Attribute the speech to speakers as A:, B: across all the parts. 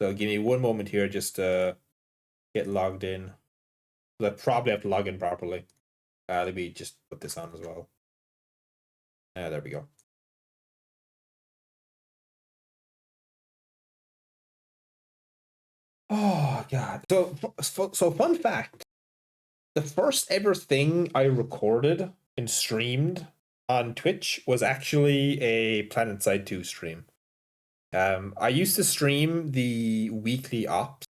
A: So give me one moment here just to get logged in. I probably have to log in properly. Let me just put this on as well. There we go. Oh god. So fun fact. The first ever thing I recorded and streamed on Twitch was actually a Planetside 2 stream. I used to stream the weekly ops.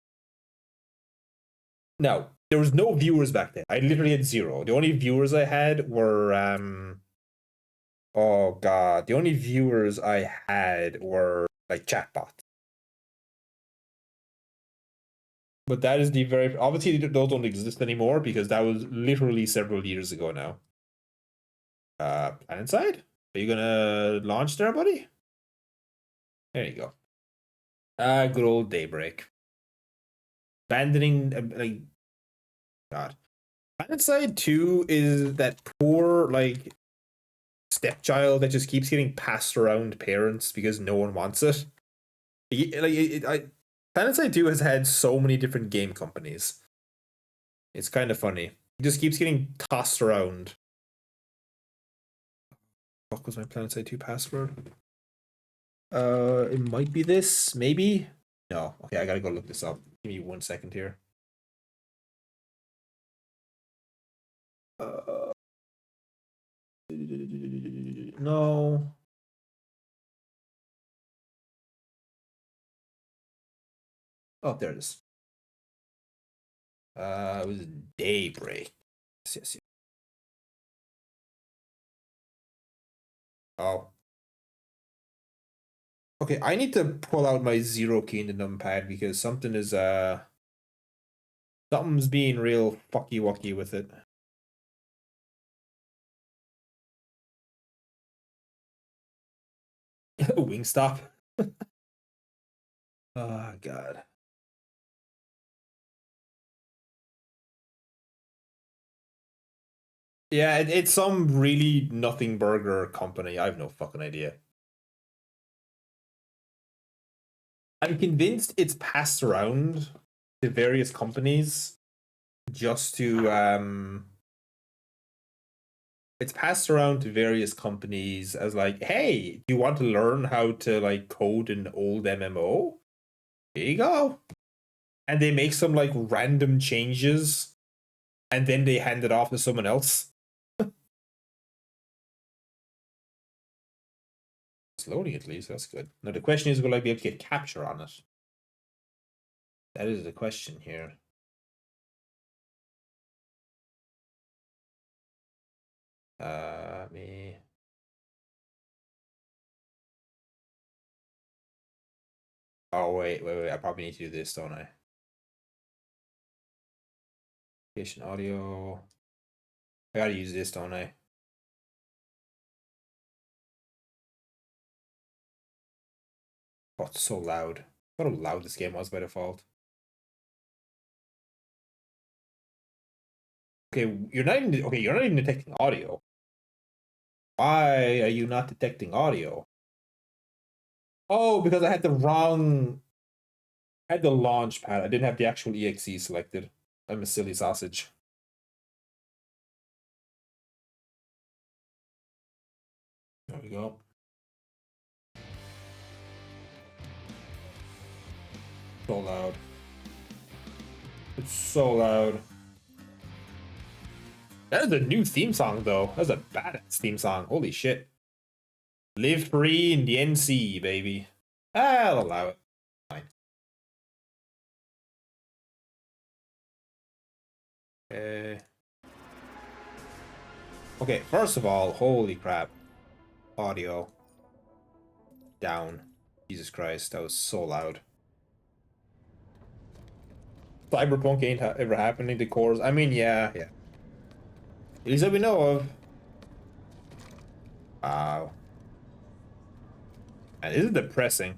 A: No, there was no viewers back then. I literally had 0. The only viewers I had were oh god, the only viewers I had were like chatbots. But that is the very obviously those don't exist anymore because that was literally several years ago now. Planetside? Are you gonna launch there, buddy? There you go. Good old Daybreak. Abandoning like God. Planetside 2 is that poor like stepchild that just keeps getting passed around parents because no one wants it. Planetside 2 has had so many different game companies. It's kind of funny. It just keeps getting tossed around. What was my Planetside 2 password? It might be this, maybe? No. Okay, I gotta go look this up. Give me 1 second here. No. Oh, there it is. It was Daybreak. Yes. Oh. Okay, I need to pull out my 0 key in the numpad because something's being real fucky wucky with it. Wingstop. Oh god. Yeah, it's some really nothing burger company. I have no fucking idea. I'm convinced it's passed around to various companies just to it's passed around to various companies as like, hey, do you want to learn how to like code an old MMO? Here you go. And they make some like random changes and then they hand it off to someone else. It's loading at least, that's good. Now the question is, will I be able to get capture on it? That is the question here. Me. Oh wait. I probably need to do this, don't I? Application audio. I gotta use this, don't I? Oh, it's so loud. Look how loud this game was by default. Okay, you're not even detecting audio. Why are you not detecting audio? Oh, because I had the launch pad. I didn't have the actual exe selected. I'm a silly sausage. There we go. So loud. It's so loud. That is a new theme song, though. That's a badass theme song. Holy shit. Live free in the NC, baby. I'll allow it. Fine. Okay, first of all, holy crap. Audio. Down. Jesus Christ, that was so loud. Cyberpunk ain't ever happening to cores. I mean, yeah. At least that we know of. Wow. And this is depressing.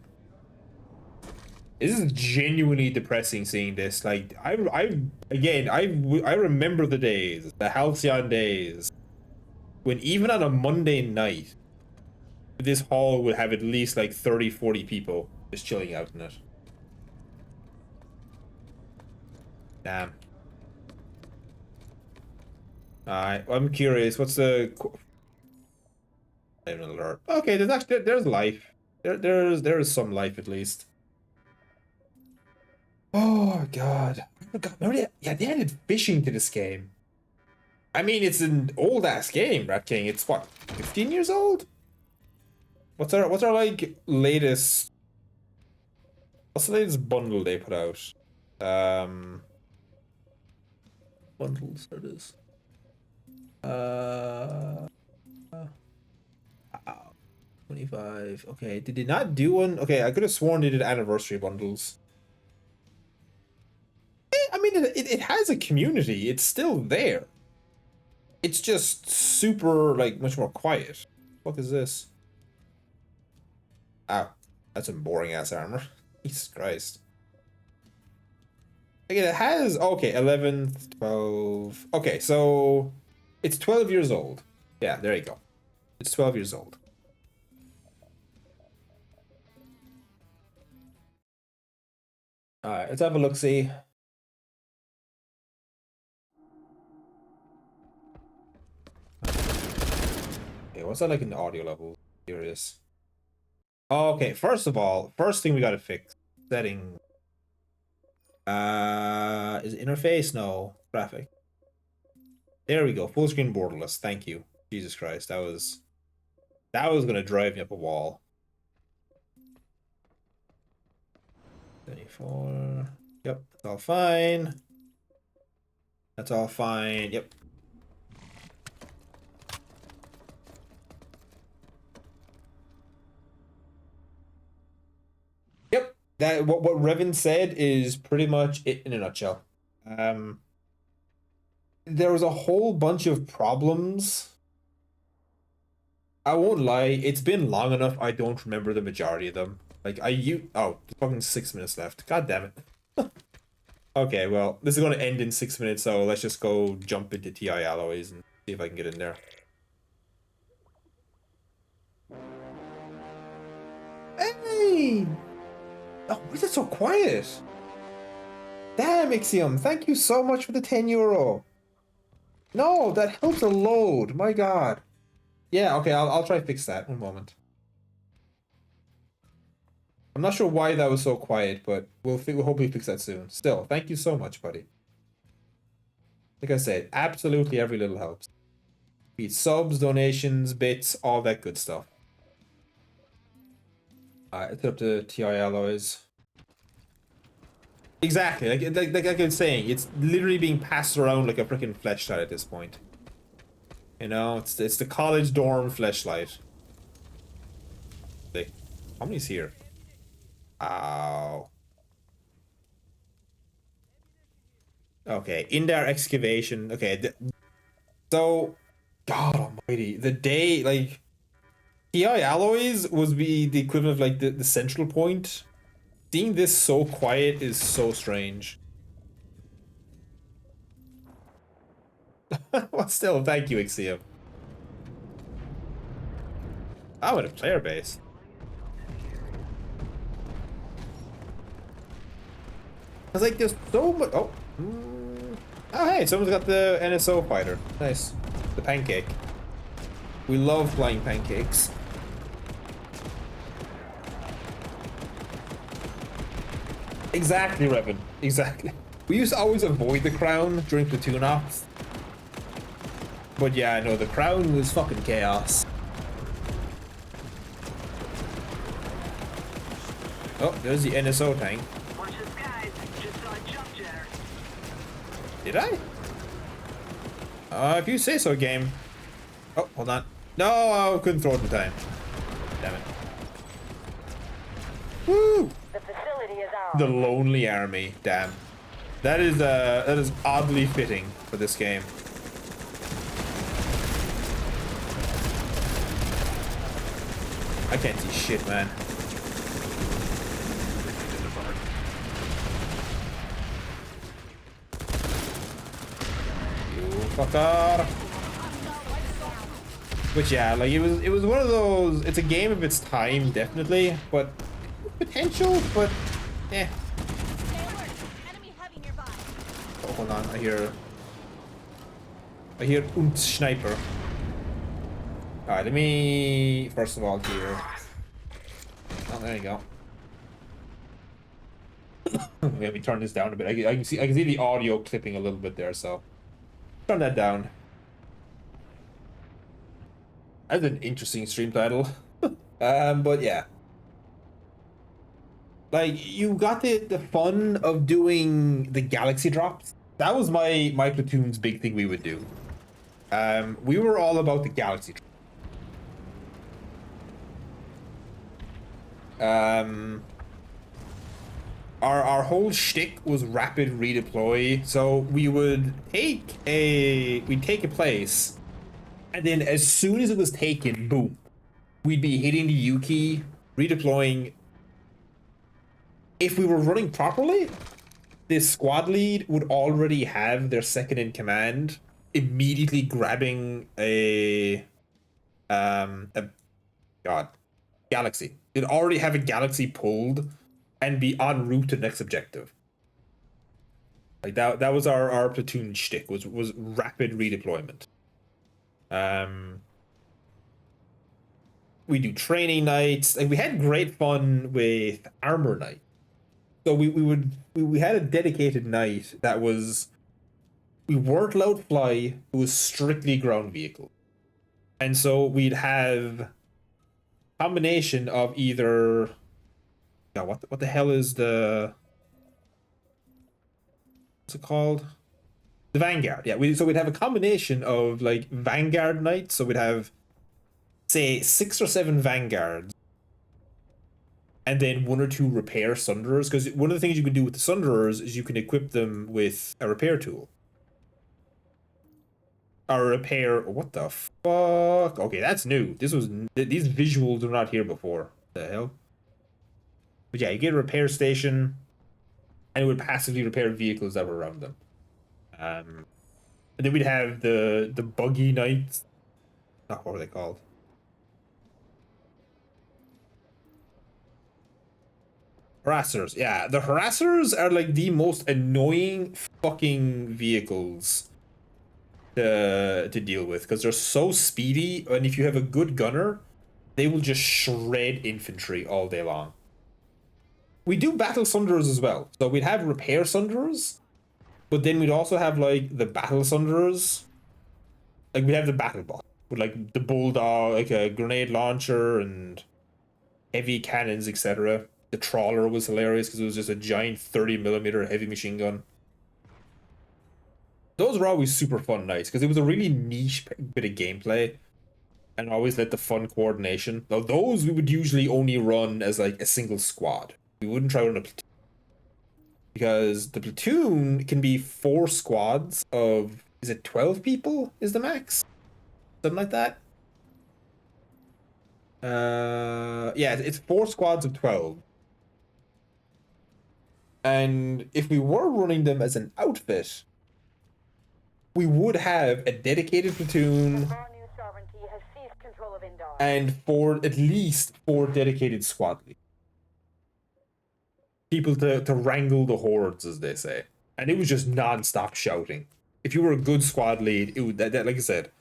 A: This is genuinely depressing seeing this. Like, I remember the days, the halcyon days, when even on a Monday night, this hall would have at least like 30, 40 people just chilling out in it. Damn. Alright, I'm curious. What's the... alert. Okay, there's actually... There's life. There is some life, at least. Oh, God. I forgot. Remember yeah, they added fishing to this game. I mean, it's an old-ass game, Rat King. It's, what, 15 years old? What's our like, latest... What's the latest bundle they put out? Bundles, there it is. 25. Okay, did they not do one? Okay, I could have sworn they did anniversary bundles. I mean, it has a community. It's still there. It's just super, like, much more quiet. What is this? Ow. That's some boring-ass armor. Jesus Christ. Again, it has... Okay, 11, 12... Okay, so... It's 12 years old. Yeah, there you go. It's 12 years old. Alright, let's have a look-see. Okay, what's that like in the audio level? Curious. Okay, first of all, first thing we gotta fix. Setting. Is it interface? No. Graphic. There we go. Full screen borderless. Thank you. Jesus Christ, that was gonna drive me up a wall. 24. Yep, that's all fine. That's all fine. Yep. Yep. That what Revan said is pretty much it in a nutshell. There was a whole bunch of problems. I won't lie, it's been long enough. I don't remember the majority of them. Like oh, there's fucking 6 minutes left. God damn it. Okay, well, this is going to end in 6 minutes, so let's just go jump into TI alloys and see if I can get in there. Hey! Oh, why is it so quiet? Damn, Ixiom, thank you so much for the €10. No, that helps a load. My God. Yeah, okay, I'll try to fix that. One moment. I'm not sure why that was so quiet, but we'll hopefully fix that soon. Still, thank you so much, buddy. Like I said, absolutely every little helps. Be it subs, donations, bits, all that good stuff. Alright, it's up to TI alloys. Exactly, like I was saying, it's literally being passed around like a freaking fleshlight at this point. You know, it's the college dorm fleshlight. Like, how many's here? Ow. Okay, indoor excavation. Okay, so, God almighty, the day, like, TI alloys would be the equivalent of, like, the central point. Seeing this so quiet is so strange. Well, still, thank you, Ixiom. Oh, at a player base. I was like, there's so much. Oh. Oh, hey, someone's got the NSO fighter. Nice. The pancake. We love flying pancakes. Exactly, Revan. Exactly. We used to always avoid the crown during platoon ops. But yeah, no, the crown was fucking chaos. Oh, there's the NSO tank.
B: Watch the skies. Just saw a jump jetter.
A: Did I? If you say so, game. Oh, hold on. No, I couldn't throw it in time. Damn it. Woo!
B: The facility is ours.
A: The Lonely Army. Damn. That is oddly fitting for this game. I can't see shit, man. You fucker. But yeah, like it was one of those. It's a game of its time, definitely, but potential, but eh.
C: Stay alert. Enemy heavy nearby.
A: hold on. I hear Sniper. Alright, let me first of all here. Oh, there you go. Let me turn this down a bit. I can see the audio clipping a little bit there, so turn that down. That's an interesting stream title. But yeah. Like, you got the fun of doing the galaxy drops. That was my platoon's big thing we would do. We were all about the galaxy drops. Our whole shtick was rapid redeploy. So we'd take a place, and then as soon as it was taken, boom, we'd be hitting the U key, redeploying. If we were running properly, this squad lead would already have their second in command immediately grabbing a galaxy. They'd already have a galaxy pulled and be en route to the next objective. Like that was our platoon shtick, was rapid redeployment. We do training nights. Like, we had great fun with armor night. So we had a dedicated night that was, we weren't allowed to fly. It was strictly ground vehicle. And so we'd have a combination of either, what the hell is what's it called? The Vanguard. Yeah, so we'd have a combination of like Vanguard nights. So we'd have, say, 6 or 7 Vanguards, and then 1 or 2 repair Sunderers. Because one of the things you can do with the Sunderers is you can equip them with a repair tool. A repair. What the fuck? Okay, that's new. These visuals are not here before. The hell? But yeah, you get a repair station, and it would passively repair vehicles that were around them. And then we'd have the buggy knights. What were they called? Harassers. Yeah, the harassers are like the most annoying fucking vehicles to deal with, because they're so speedy, and if you have a good gunner, they will just shred infantry all day long. We do battle Sunderers as well. So we'd have repair Sunderers, but then we'd also have like the battle Sunderers. Like, we have the battle bot with like the bulldog, like a grenade launcher and heavy cannons, etc. The trawler was hilarious because it was just a giant 30mm heavy machine gun. Those were always super fun nights because it was a really niche bit of gameplay, and always let the fun coordination. Now those we would usually only run as like a single squad. We wouldn't try to run a platoon, because the platoon can be 4 squads of, is it 12 people is the max? Something like that. Yeah, it's 4 squads of 12. And if we were running them as an outfit, we would have a dedicated platoon and at least 4 dedicated squad leaders. People to wrangle the hordes, as they say. And it was just non-stop shouting. If you were a good squad lead, it would, that like I said,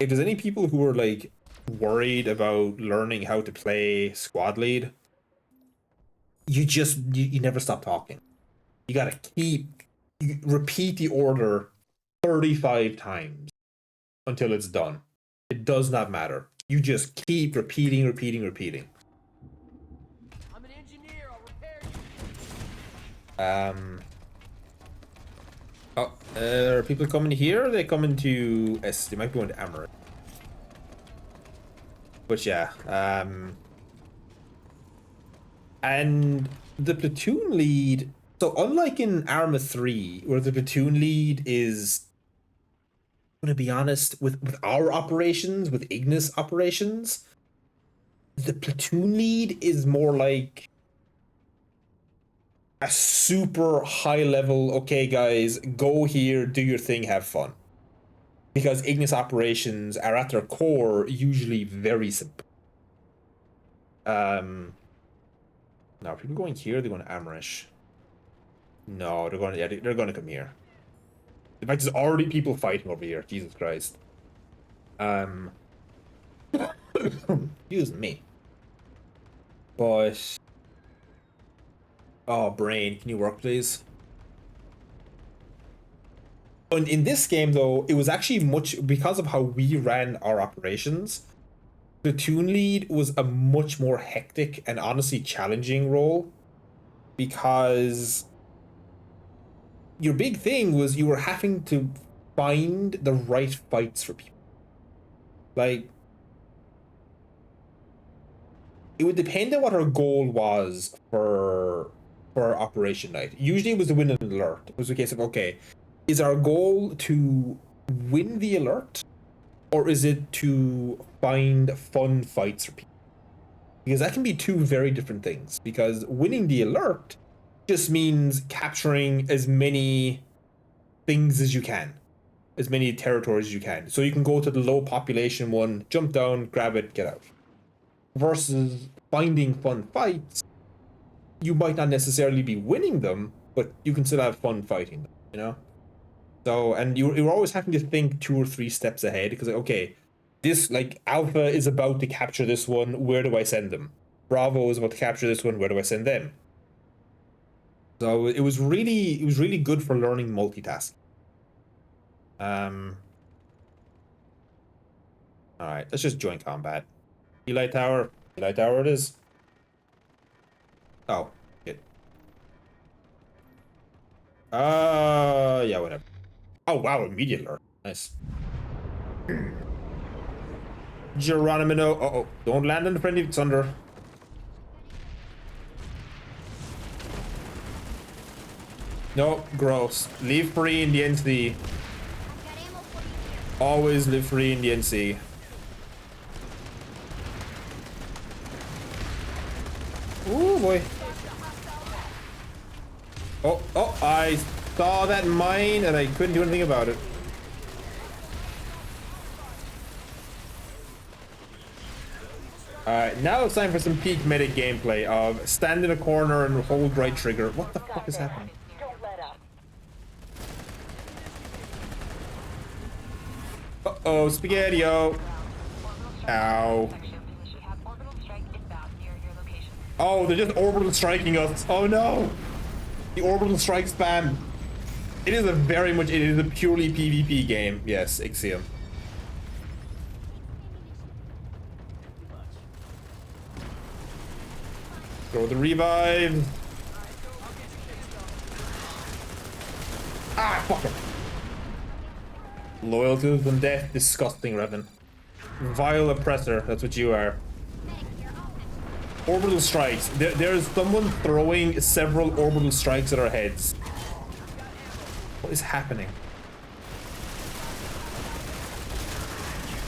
A: if there's any people who are like worried about learning how to play squad lead, you never stop talking. You gotta repeat the order 35 times until it's done. It does not matter. You just keep repeating.
C: I'm an engineer, I'll repair you.
A: Are people coming here? Or are they coming to S? They might be going to Amaret. But yeah, and the platoon lead. So unlike in Arma 3, where the platoon lead is, I'm gonna be honest, with our operations, with Ignis operations, the platoon lead is more like a super high level, okay guys, go here, do your thing, have fun. Because Ignis operations are at their core usually very simple. Now, are people going here? They're going to Amrish. No, they're going to come here. In fact, there's already people fighting over here. Jesus Christ. Excuse me. But oh, brain, can you work, please? And in this game, though, it was actually much because of how we ran our operations. Platoon lead was a much more hectic and honestly challenging role because your big thing was you were having to find the right fights for people. Like, it would depend on what our goal was for our operation night. Usually it was to win an alert. It was a case of, okay, is our goal to win the alert or is it to find fun fights for people? Because that can be two very different things. Because winning the alert just means capturing as many things as you can, as many territories as you can. So you can go to the low population one, jump down, grab it, get out. Versus finding fun fights, you might not necessarily be winning them, but you can still have fun fighting them, you know? So, and you're always having to think 2 or 3 steps ahead because, like, okay, this, like, Alpha is about to capture this one, where do I send them? Bravo is about to capture this one, where do I send them? So it was really good for learning multitasking. Alright, let's just join combat. Eli Tower it is. Oh, shit. Yeah, whatever. Oh, wow, immediate alert. Nice. Geronimo. Uh-oh. Don't land on the friendly thunder. No, gross. Leave free in the NC. Always live free in the NC. Ooh, boy. Oh, I saw that mine and I couldn't do anything about it. Alright, now it's time for some peak medic gameplay of stand in a corner and hold right trigger. What the fuck is happening?
B: Don't let up.
A: Uh-oh, Spaghetti-O. Ow. Oh, they're just orbital striking us. Oh no! The orbital strike spam. It is a purely PvP game. Yes, Ixiom. Throw the revive. Ah, fuck him. Loyal to them death, disgusting Revan. Vile oppressor, that's what you are. Orbital strikes. There's someone throwing several orbital strikes at our heads. What is happening?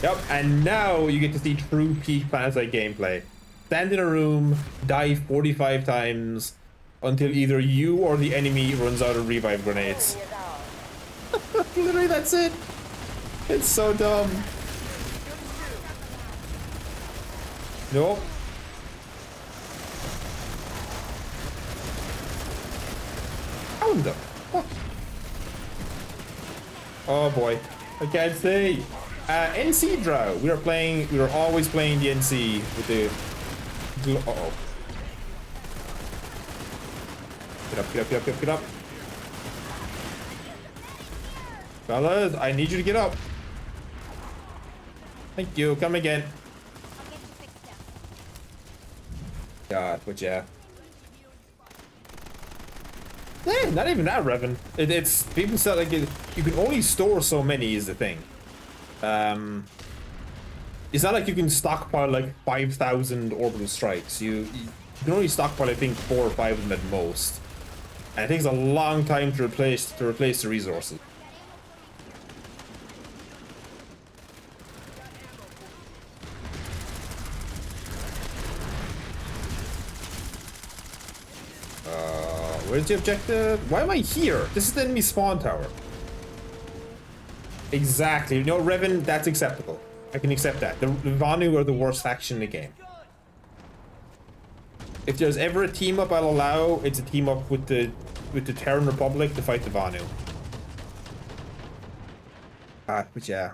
A: Yep, and now you get to see true peak Planetside gameplay. Stand in a room, die 45 times until either you or the enemy runs out of revive grenades. Literally, that's it. It's so dumb. Nope. How the fuck? Oh boy, I can't see. NC draw. We are always playing the NC with the. Uh-oh. Get up, get up, get up, get up, get up. Fellas, I need you to get up. Thank you. Come again. God, but yeah. Eh, not even that, Revan. It's people said like you can only store so many is the thing. It's not like you can stockpile like 5,000 orbital strikes. You can only stockpile I think 4 or 5 of them at most. And it takes a long time to replace the resources. Where's the objective? Why am I here? This is the enemy spawn tower. Exactly. You know, Revan, that's acceptable. I can accept that. The Vanu are the worst faction in the game. If there's ever a team up I'll allow, it's a team up with the Terran Republic to fight the Vanu. But yeah.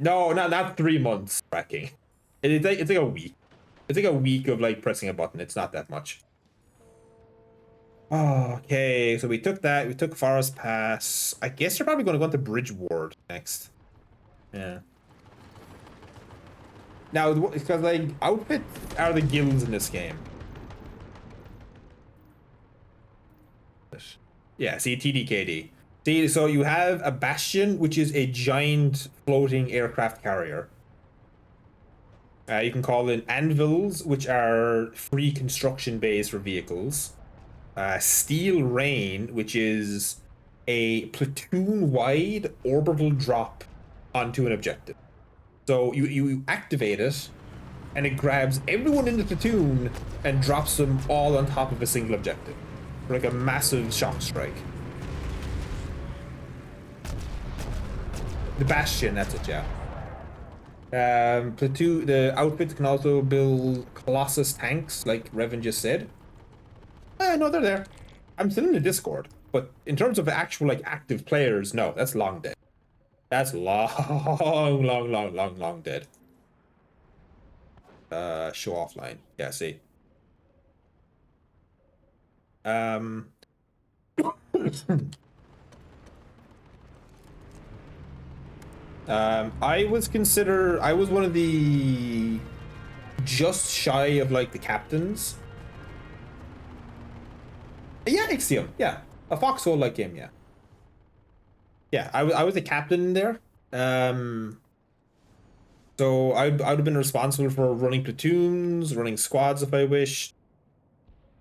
A: No, not 3 months tracking. It's like a week. It's like a week of like pressing a button. It's not that much. Oh, okay, so we took that. We took Forest Pass. I guess they're probably going to go into Bridge Ward next. Yeah. Now, because like outfits are the guilds in this game. Yeah, see TDKD. See, so you have a Bastion, which is a giant floating aircraft carrier. You can call in anvils, which are free construction bays for vehicles. Steel Rain, which is a platoon-wide orbital drop onto an objective. So you activate it, and it grabs everyone in the platoon and drops them all on top of a single objective. For like a massive shock strike. The Bastion, that's it, yeah. Platoon, the outfit can also build Colossus tanks, like Revan just said. No, they're there. I'm still in the Discord, but in terms of actual like active players, no, that's long dead. That's long dead. Show offline. Yeah, see. I was one of the just shy of like the captains. Yeah, Ixiom. Yeah, a foxhole like game. Yeah, yeah. I was a captain in there. So I'd have been responsible for running platoons, running squads if I wished,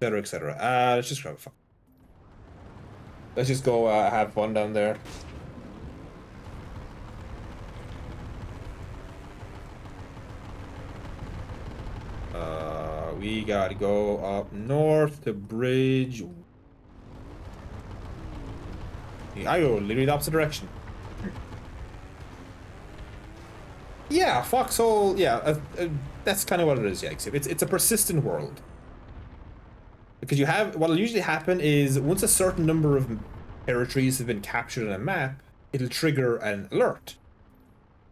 A: etc., etc. Let's just grab a. Let's just go have fun down there. We gotta go up north to Bridge. I go literally the opposite direction. Yeah, foxhole. Yeah, that's kind of what it is. Yeah, it's a persistent world. Because you have what'll usually happen is once a certain number of territories have been captured on a map, it'll trigger an alert.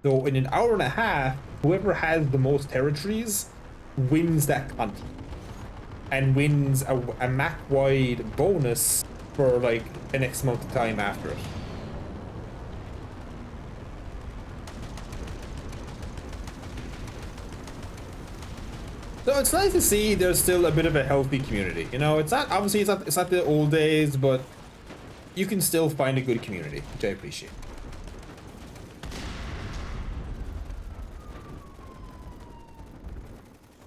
A: So in an hour and a half, whoever has the most territories wins that continent and wins a map-wide bonus for like an X amount of time after it. So it's nice to see there's still a bit of a healthy community. You know, it's not obviously it's not the old days, but you can still find a good community, which I appreciate.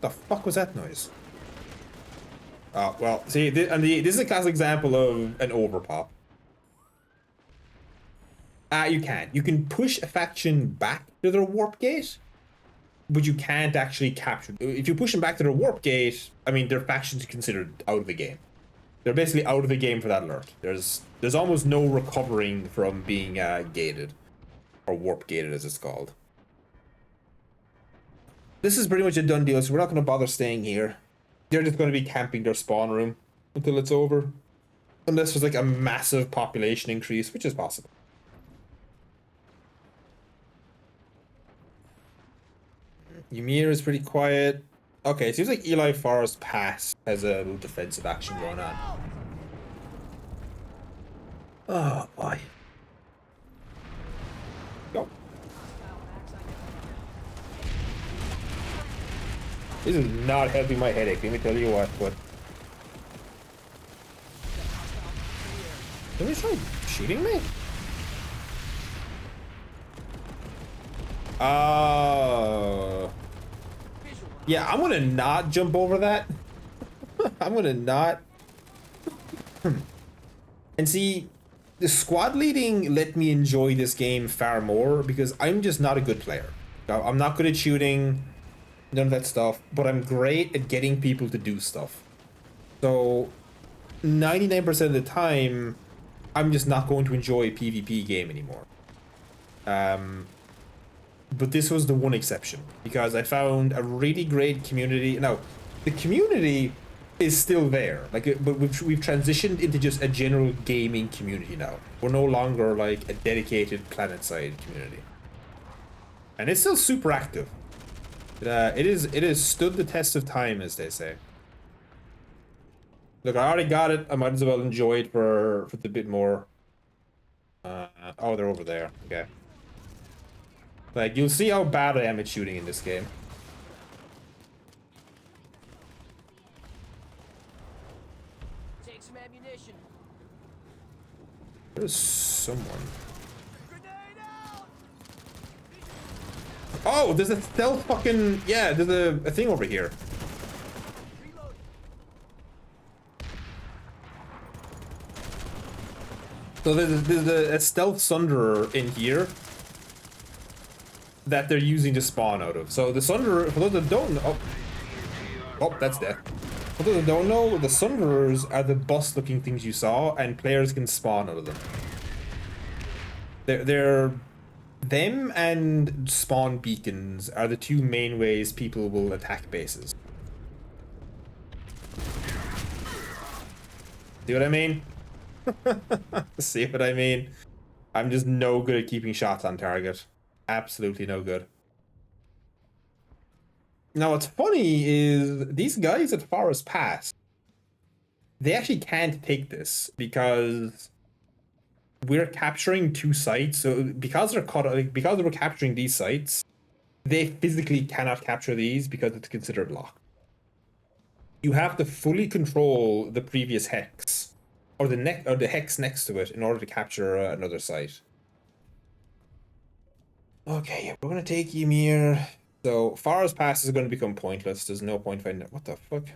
A: The fuck was that noise? Oh, well, see, this is a classic example of an overpop. You can. You can push a faction back to their warp gate, but you can't actually capture. If you push them back to their warp gate, I mean, their factions are considered out of the game. They're basically out of the game for that alert. There's almost no recovering from being gated, or warp gated as it's called. This is pretty much a done deal, so we're not going to bother staying here. They're just going to be camping their spawn room until it's over. Unless there's like a massive population increase, which is possible. Ymir is pretty quiet. Okay, it seems like Eli Forest Pass has a little defensive action going on. Oh boy. Go. This is not helping my headache, let me tell you what, but... Somebody's trying shooting me? Yeah, I'm gonna not jump over that. I'm gonna not. And see, the squad leading let me enjoy this game far more because I'm just not a good player. I'm not good at shooting, none of that stuff, but I'm great at getting people to do stuff. So 99% of the time, I'm just not going to enjoy a PvP game anymore. But this was the one exception because I found a really great community. Now, the community is still there. Like, but we've transitioned into just a general gaming community now. We're no longer like a dedicated Planetside community, and it's still super active. It is stood the test of time, as they say. Look, I already got it. I might as well enjoy it for the bit more. Oh, they're over there. Okay. Like, you'll see how bad I am at shooting in this game.
C: Take some ammunition.
A: There's someone.
C: Grenade out!
A: Oh, there's a stealth fucking... Yeah, there's a thing over here.
C: Reload.
A: So there's a stealth sunderer in here that they're using to spawn out of. So the sunderer, for those that don't know... Oh, that's death. For those that don't know, the sunderers are the boss-looking things you saw, and players can spawn out of them. They're them and spawn beacons are the two main ways people will attack bases. See what I mean? See what I mean? I'm just no good at keeping shots on target. Absolutely no good. Now, what's funny is these guys at Forest Pass, they actually can't take this because we're capturing two sites. So because they're caught, like, because we're capturing these sites, they physically cannot capture these because it's considered locked. You have to fully control the previous hex or the hex next to it in order to capture another site. Okay, we're gonna take Ymir. So Forest Pass is going to become pointless. There's no point finding it. What the fuck?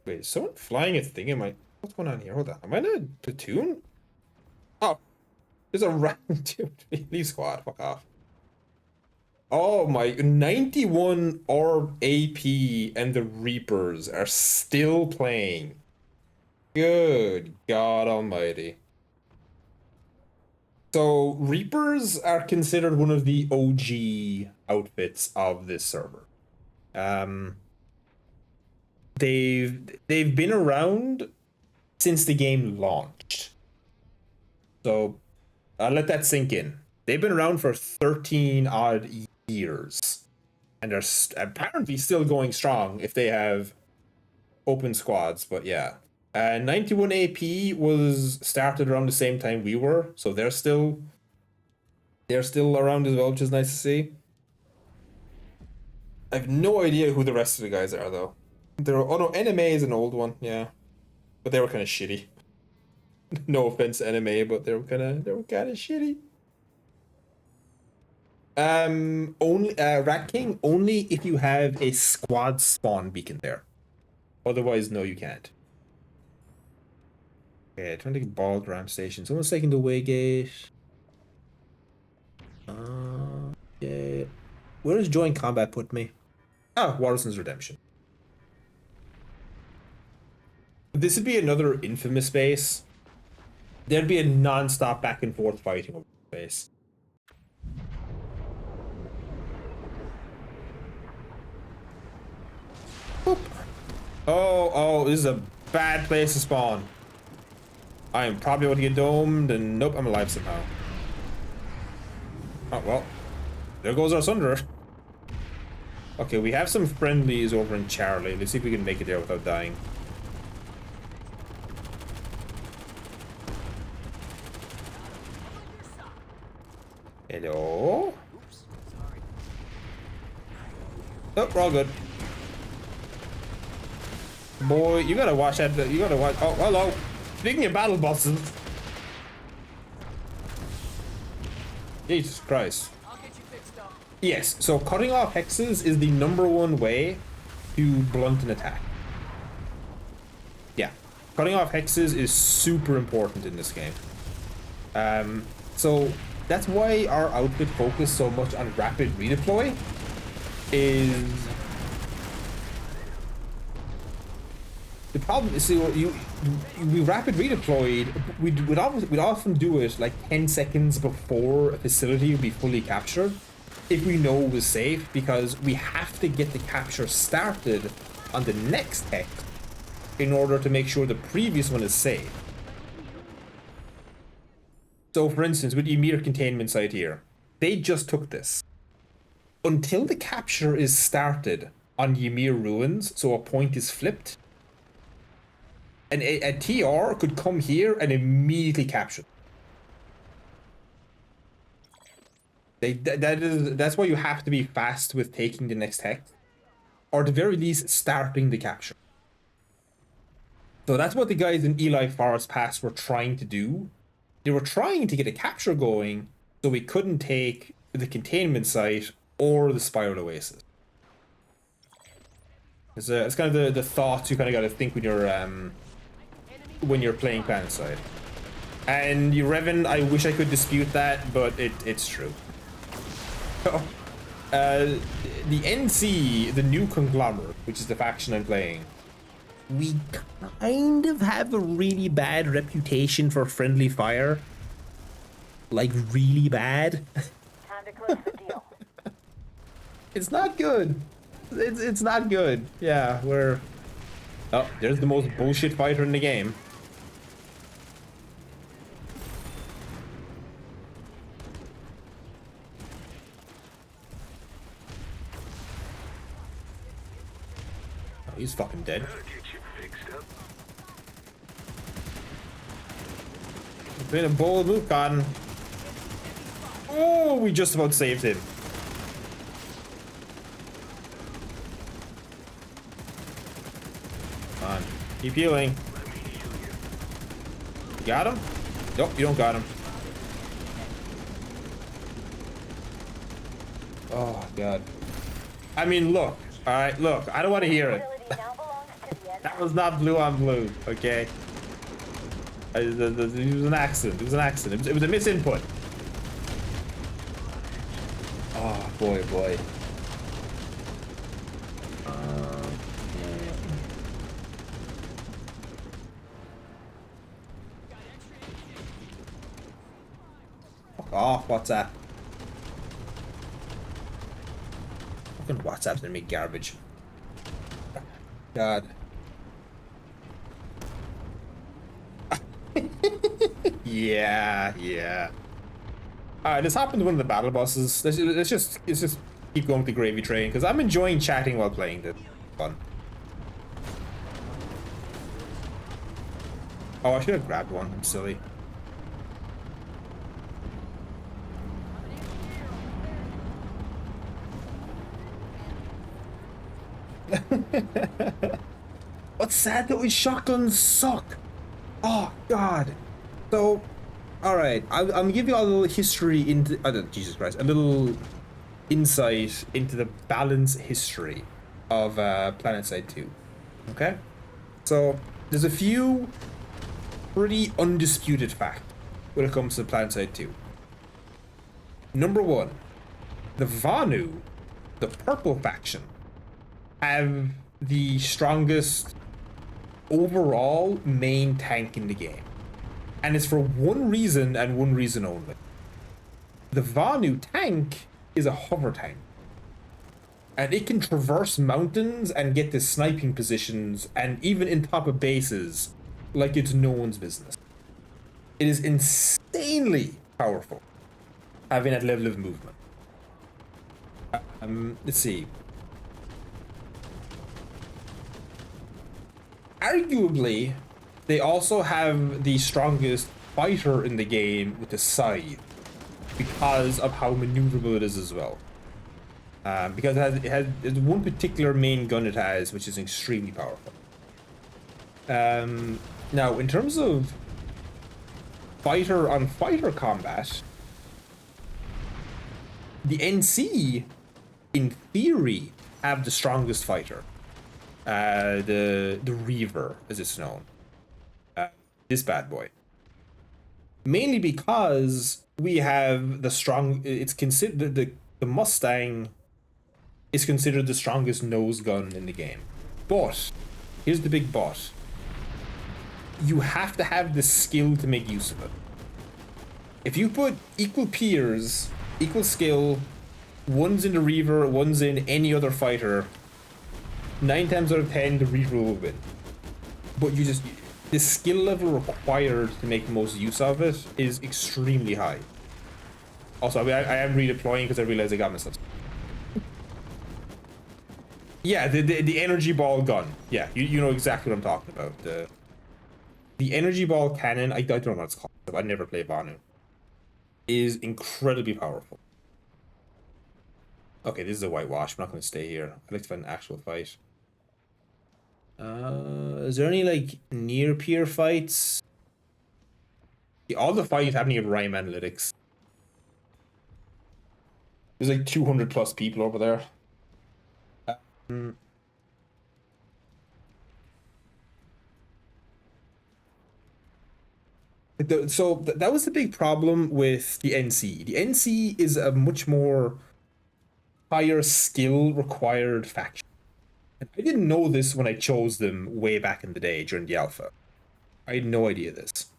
A: Wait, is someone flying a thing in my... What's going on here? Hold on. Am I in a platoon? Oh, there's a random leave squad. Fuck off. Oh my, 91 Orb AP and the Reapers are still playing. Good God Almighty. So Reapers are considered one of the OG outfits of this server. They've been around since the game launched. So I'll let that sink in. They've been around for 13 odd years and are apparently still going strong if they have open squads, but yeah. 91 AP was started around the same time we were, so they're still around as well, which is nice to see. I have no idea who the rest of the guys are though. Oh no, NMA is an old one, yeah, but they were kind of shitty. No offense to NMA, but they were kind of shitty. Only Rat King only if you have a squad spawn beacon there. Otherwise, no, you can't. Okay, trying to get bald ramp station. Someone's taking the Waygate. Yeah. Where does join combat put me? Ah, Waterson's Redemption. This would be another infamous base. There'd be a non-stop back and forth fighting over the base. Boop. Oh, this is a bad place to spawn. I am probably going to get domed, and nope, I'm alive somehow. Oh, well. There goes our Sunderer. Okay, we have some friendlies over in Charlie. Let's see if we can make it there without dying. Hello?
C: Oops, sorry.
A: Oh, we're all good. Boy, you gotta watch that. You gotta watch. Oh, hello. Speaking of battle bosses. Jesus Christ.
C: I'll get you fixed up.
A: Yes, so cutting off hexes is the #1 way to blunt an attack. Yeah, cutting off hexes is super important in this game. So that's why our outfit focused so much on rapid redeploy. The problem is, we rapid redeployed. We'd often do it like 10 seconds before a facility would be fully captured. if we know it was safe, because we have to get the capture started on the next text in order to make sure the previous one is safe. So for instance, with Ymir containment site here, they just took this. Until the capture is started on Ymir ruins, so a point is flipped, and a TR could come here and immediately capture. That's why you have to be fast with taking the next hex, or at the very least starting the capture. So that's what the guys in Eli Forest Pass were trying to do. They were trying to get a capture going so we couldn't take the containment site or the Spiral Oasis. It's kind of the thoughts you kind of got to think when you're playing Planetside. And you, Revan, I wish I could dispute that, but it's true. The NC, the new conglomerate, which is the faction I'm playing, we kind of have a really bad reputation for friendly fire. Like, really bad.
B: Time to close the deal.
A: It's not good. It's not good. Yeah, we're... Oh, there's the most bullshit fighter in the game. Oh, he's fucking dead. Been a bold move, Cotton. Oh, we just about saved him. Come on, keep healing. You got him? Nope, you don't got him. Oh, God. I mean, look. All right, look. I don't want to hear it. That was not blue on blue, okay? It was an accident. It was an accident. It was a misinput. Oh, boy, boy. Fuck off, WhatsApp. Fucking WhatsApp's gonna make garbage. God. Yeah. Alright, let's hop into one of the battle bosses. Let's just keep going with the gravy train, because I'm enjoying chatting while playing this. Fun. Oh, I should have grabbed one. I'm silly. What's sad though is shotguns suck. Oh God. So, all right, I'm gonna give you all a little history into. Jesus Christ, a little insight into the balance history of Planetside 2. Okay, so there's a few pretty undisputed facts when it comes to Planetside 2. Number one, the Vanu, the purple faction, have the strongest overall main tank in the game. And it's for one reason and one reason only. The Vanu tank is a hover tank. And it can traverse mountains and get to sniping positions and even in top of bases like it's no one's business. It is insanely powerful having that level of movement. Let's see. Arguably, they also have the strongest fighter in the game with the scythe because of how maneuverable it is as well. Because there's one particular main gun it has, which is extremely powerful. Now, in terms of fighter-on-fighter combat, the NC, in theory, have the strongest fighter. The Reaver, as it's known. This bad boy. Mainly because we have the strong. It's considered the Mustang is considered the strongest nose gun in the game. But here's the big but. You have to have the skill to make use of it. If you put equal peers, equal skill, One's in the Reaver, one's in any other fighter. 9 times out of 10, the Reaver will win. But the skill level required to make the most use of it is extremely high. Also, I am redeploying because I realized I got myself. Yeah, the energy ball gun. Yeah, you know exactly what I'm talking about. The energy ball cannon, I don't know what it's called. I never play Vanu. Is incredibly powerful. Okay, this is a whitewash. I'm not going to stay here. I'd like to find an actual fight. Is there any like near peer fights? Yeah, all the fights happening at Rime Analytics. There's like 200 plus people over there. That was the big problem with the NC. The NC is a much more higher skill required faction. And I didn't know this when I chose them way back in the day during the alpha. I had no idea this.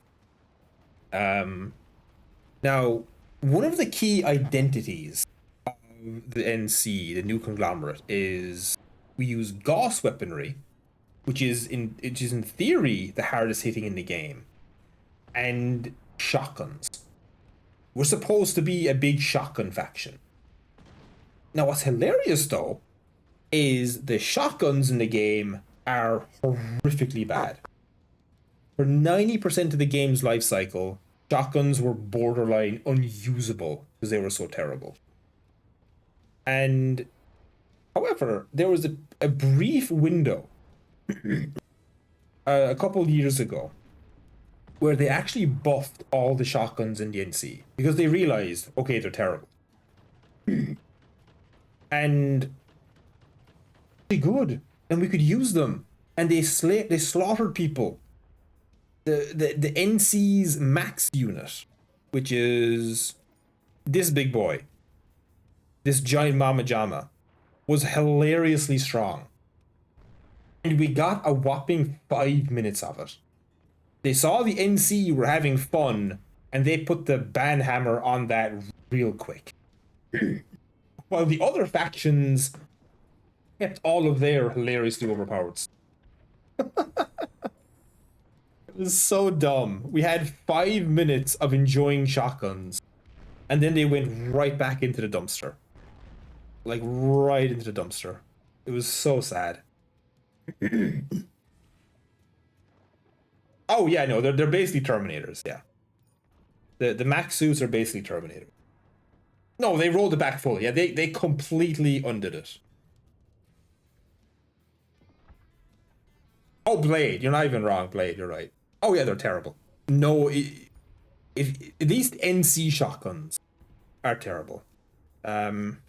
A: Now, one of the key identities of the NC, the new conglomerate, is we use Gauss weaponry, which is in theory the hardest hitting in the game, and shotguns. We're supposed to be a big shotgun faction. Now, what's hilarious though is the shotguns in the game are horrifically bad. For 90% of the game's life cycle, shotguns were borderline unusable because they were so terrible. And however, there was a brief window a couple years ago where they actually buffed all the shotguns in the NC because they realized, okay, they're terrible. And they're good, and we could use them. And they slaughtered people. The NC's max unit, which is this big boy, this giant Mama Jama, was hilariously strong. And we got a whopping 5 minutes of it. They saw the NC were having fun, and they put the banhammer on that real quick. While the other factions kept all of their hilariously overpowered. It was so dumb. We had 5 minutes of enjoying shotguns, and then they went right back into the dumpster. Like, right into the dumpster. It was so sad. Oh, yeah, no, they're basically Terminators, yeah. The max suits are basically Terminators. No, they rolled it back fully. Yeah, they completely undid it. Oh, Blade. You're not even wrong, Blade. You're right. Oh, yeah, they're terrible. No, if these NC shotguns are terrible. I'm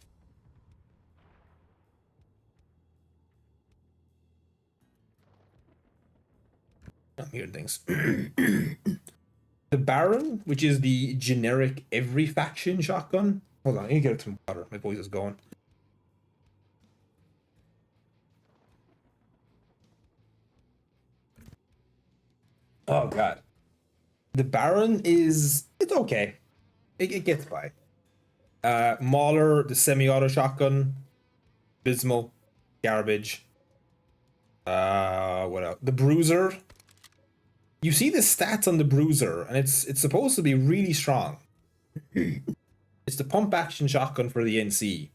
A: hearing things. The Baron, which is the generic every faction shotgun. Hold on, I need to get some water. My voice is going. Oh god. The Baron it's okay. It gets by. Mauler, the semi-auto shotgun, abysmal, garbage. What else? The Bruiser. You see the stats on the Bruiser, and it's supposed to be really strong. It's the pump action shotgun for the NC,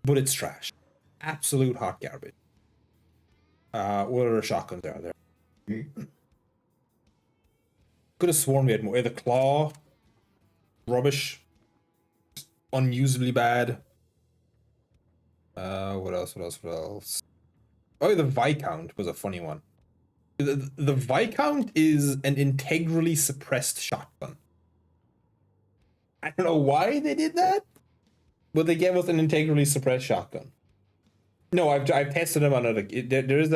A: but it's trash. Absolute hot garbage. What other shotguns are there? Could have sworn we had more. The Claw, rubbish, unusably bad. What else? Oh, the Viscount was a funny one. The Viscount is an integrally suppressed shotgun. I don't know why they did that, but they gave us an integrally suppressed shotgun. No, I've tested them on it. There's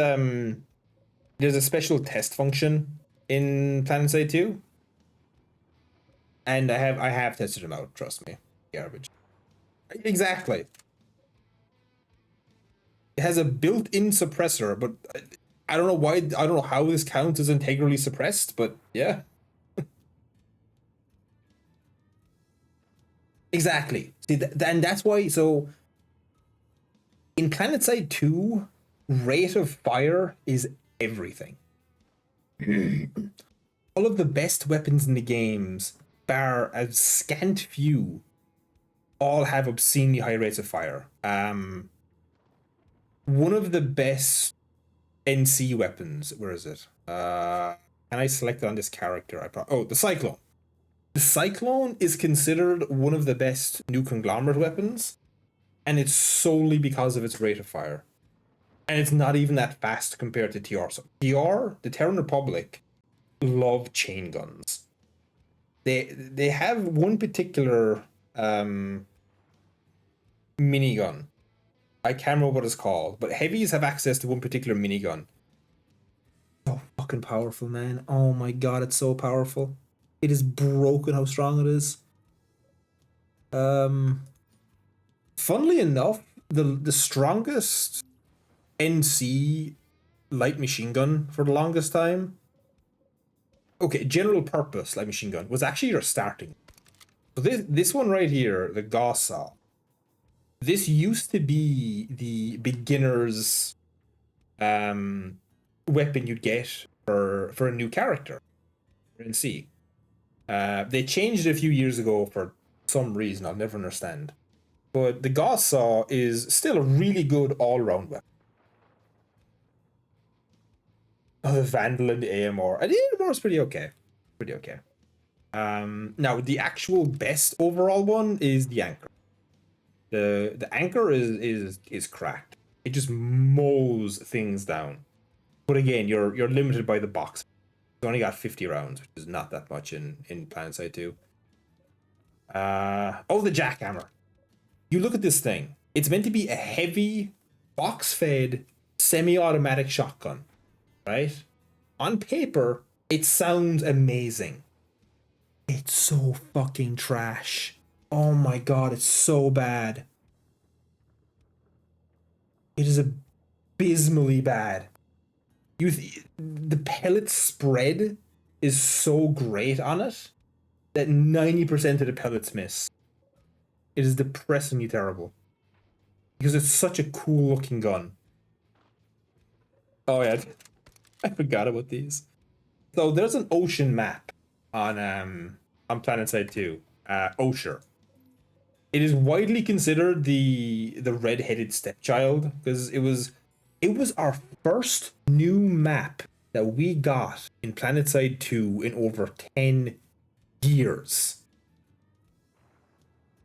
A: a special test function in Planetside 2. And I have tested them out, trust me. Garbage. Exactly. It has a built-in suppressor, but I don't know why, I don't know how this counts as integrally suppressed, but yeah. Exactly. See, and that's why. So in Planetside 2, rate of fire is everything. All of the best weapons in the games, bar a scant few, all have obscenely high rates of fire. One of the best NC weapons, where is it? Can I select it on this character? The Cyclone. The Cyclone is considered one of the best new conglomerate weapons, and it's solely because of its rate of fire. And it's not even that fast compared to TR. So TR, the Terran Republic, love chain guns. They have one particular minigun. I can't remember what it's called, but heavies have access to one particular minigun. So fucking powerful, man. Oh my god, it's so powerful. It is broken how strong it is. Funnily enough, the strongest NC light machine gun for the longest time, okay, general purpose light machine gun, was actually your starting. So this one right here, the Gauss saw, this used to be the beginner's weapon you'd get for a new character in C. They changed it a few years ago for some reason I'll never understand. But the Gauss saw is still a really good all-round weapon. Oh, the Vandal and the AMR. And the AMR is pretty okay. Pretty okay. Now, the actual best overall one is the Anchor. The Anchor is cracked. It just mows things down. But again, you're limited by the box. It's only got 50 rounds, which is not that much in Planetside 2. The Jackhammer. You look at this thing. It's meant to be a heavy, box-fed, semi-automatic shotgun, right? On paper, it sounds amazing. It's so fucking trash. Oh my god, it's so bad. It is abysmally bad. The pellet spread is so great on it that 90% of the pellets miss. It is depressingly terrible. Because it's such a cool looking gun. Oh yeah, I forgot about these. So there's an ocean map on Planetside 2. Osher. It is widely considered the red-headed stepchild because it was our first new map that we got in Planetside 2 in over 10 years.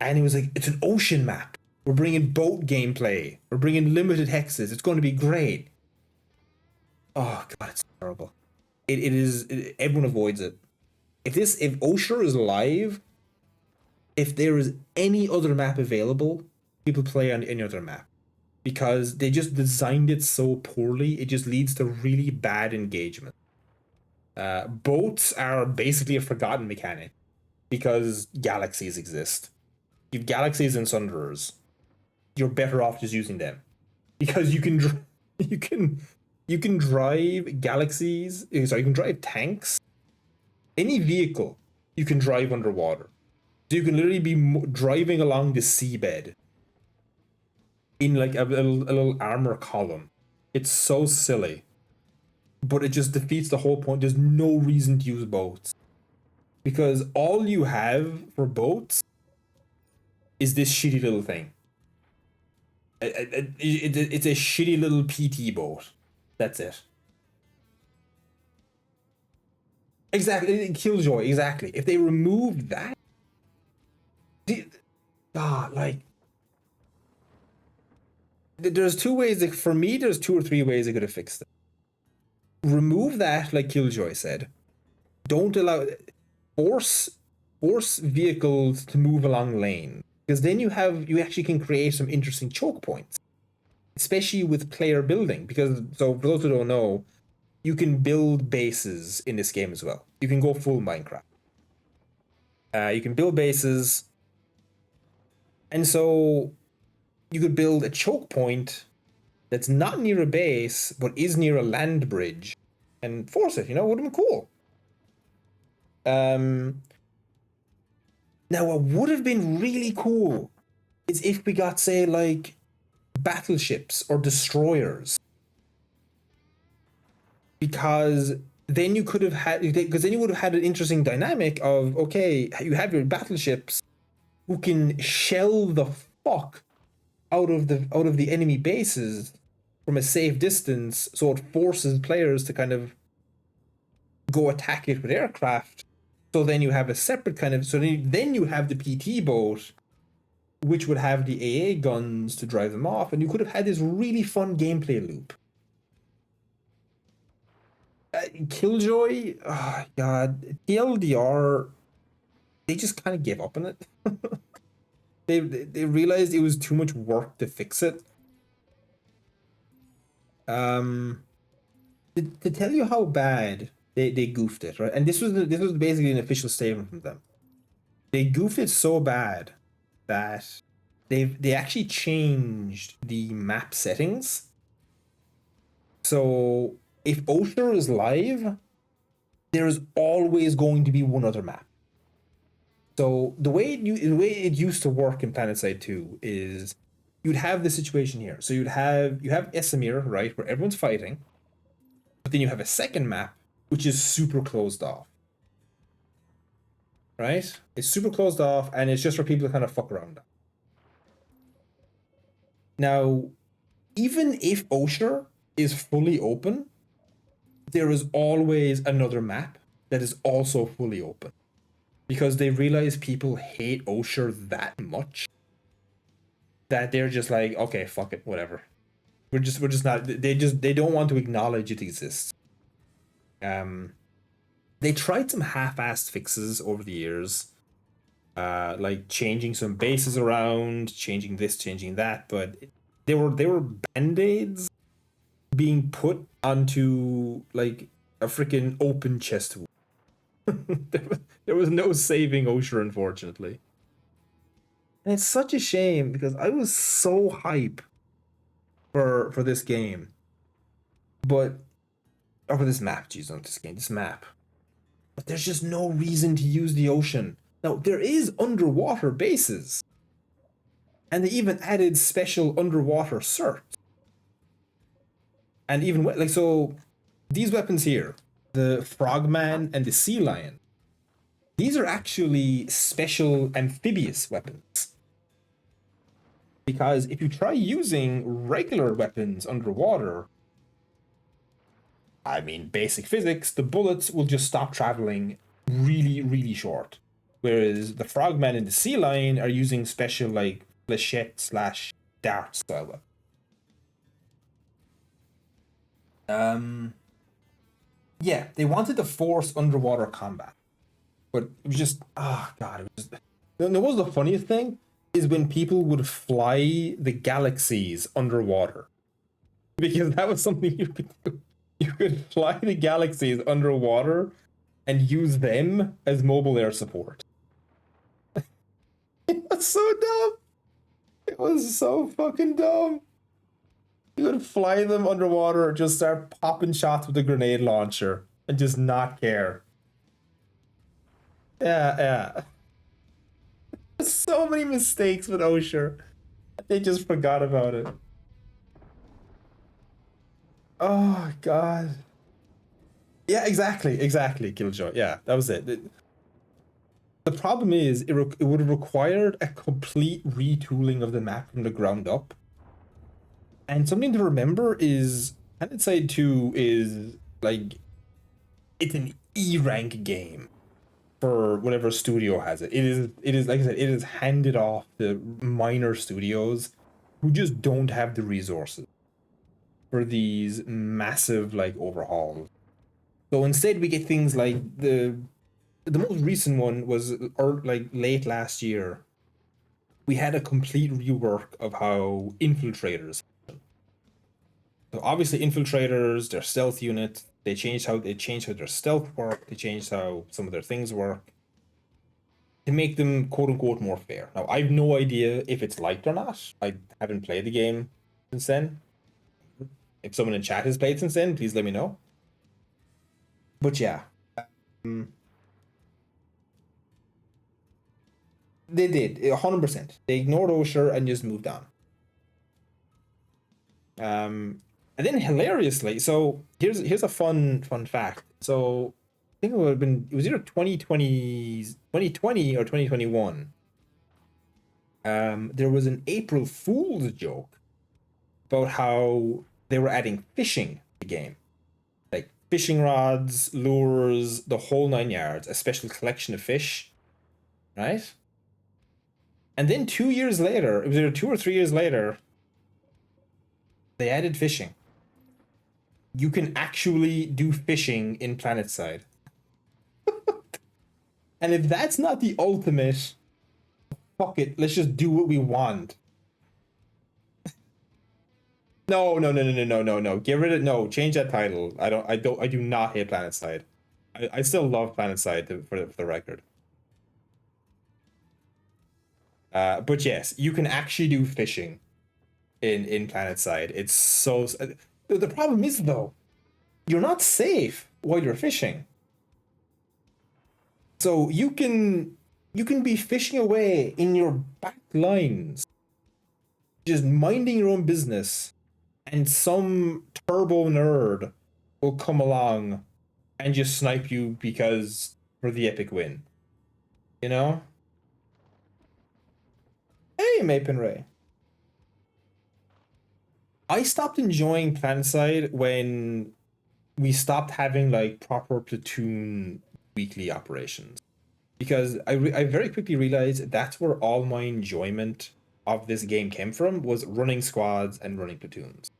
A: And it was like, it's an ocean map. We're bringing boat gameplay. We're bringing limited hexes. It's going to be great. Oh god, it's terrible. It is. Everyone avoids it. If Osher is live, if there is any other map available, people play on any other map because they just designed it so poorly. It just leads to really bad engagement. Boats are basically a forgotten mechanic because galaxies exist. You've galaxies and sunderers. You're better off just using them because you can drive galaxies. Sorry, you can drive tanks. Any vehicle you can drive underwater. So you can literally be driving along the seabed in like a little armor column. It's so silly, but it just defeats the whole point. There's no reason to use boats because all you have for boats is this shitty little thing. It's a shitty little PT boat. That's it. Exactly. Killjoy. Exactly. If they removed that, there's two ways. For me, there's 2 or 3 ways they could have fixed it. Remove that, like Killjoy said. Don't allow force vehicles to move along lane. Because then you actually can create some interesting choke points, especially with player building. Because so for those who don't know, you can build bases in this game as well. You can go full Minecraft. You can build bases, and so you could build a choke point that's not near a base but is near a land bridge, and force it. Would have been cool. Now, what would have been really cool is if we got, say, like battleships or destroyers, because then you could have had, because then you would have had an interesting dynamic of, okay, you have your battleships who can shell the fuck out of the enemy bases from a safe distance, so it forces players to kind of go attack it with aircraft. So then you have a separate kind of, so then you have the PT boat, which would have the AA guns to drive them off, and you could have had this really fun gameplay loop. Killjoy, oh god, TLDR, they just kind of gave up on it. They realized it was too much work to fix it. To tell you how bad they goofed it, right? And this was basically an official statement from them. They goofed it so bad that they actually changed the map settings. So if Osher is live, there is always going to be one other map. So the way it used to work in Planetside 2 is you'd have the situation here. So you have Esamir, right, where everyone's fighting, but then you have a second map which is super closed off. Right? It's super closed off, and it's just for people to kind of fuck around. Now, even if Osher is fully open, there is always another map that is also fully open, because they realize people hate Osher that much that they're just like, okay, fuck it, whatever. We're just not. They don't want to acknowledge it exists. They tried some half-assed fixes over the years, like changing some bases around, changing this, changing that, but they were band-aids being put onto like a freaking open chest wound. there was no saving Osher, unfortunately. And it's such a shame because I was so hype for this game. But or for this map, geez, not this game, this map. But there's just no reason to use the ocean. Now, there is underwater bases. And they even added special underwater certs. And even like, so these weapons here, the Frogman and the Sea Lion, these are actually special amphibious weapons. Because if you try using regular weapons underwater, I mean, basic physics, the bullets will just stop traveling really, really short. Whereas the Frogman and the Sea Lion are using special, like, flechette / dart style weapons. Yeah, they wanted to force underwater combat, but it was just, oh god, it was just. And what was the funniest thing is when people would fly the galaxies underwater, because that was something you could do. You could fly the galaxies underwater and use them as mobile air support. It was so dumb. It was so fucking dumb. You would fly them underwater, just start popping shots with a grenade launcher, and just not care. Yeah. So many mistakes with Osher. They just forgot about it. Oh god. Yeah, exactly, Killjoy. Yeah, that was it. The problem is, it would have required a complete retooling of the map from the ground up. And something to remember is, Planetside 2 is, like, it's an E-rank game for whatever studio has it. It is, like I said, it is handed off to minor studios who just don't have the resources for these massive, like, overhauls. So instead we get things like the most recent one was, or like late last year, we had a complete rework of how infiltrators. So obviously infiltrators, their stealth unit, they changed how their stealth work, they changed how some of their things work to make them quote unquote more fair. Now I've no idea if it's liked or not. I haven't played the game since then. If someone in chat has played since then, please let me know. But yeah. They did 100%. They ignored Osher and just moved on. And then hilariously, so here's a fun fact. So I think it was either 2020 or 2021. There was an April Fool's joke about how they were adding fishing to the game, like fishing rods, lures, the whole 9 yards, a special collection of fish, right? And then 2 years later, it was either 2 or 3 years later, they added fishing. You can actually do fishing in Planetside. And if that's not the ultimate, fuck it, let's just do what we want. No. Get rid of change that title. I do not hate Planetside. I still love Planetside for the record. But yes, you can actually do fishing in Planetside. It's so the problem is though, you're not safe while you're fishing. So you can be fishing away in your back lines, just minding your own business, and some turbo nerd will come along and just snipe you because for the epic win. You know? Hey, Mape and Ray. I stopped enjoying Planetside when we stopped having like proper platoon weekly operations, because I very quickly realized that's where all my enjoyment of this game came from, was running squads and running platoons.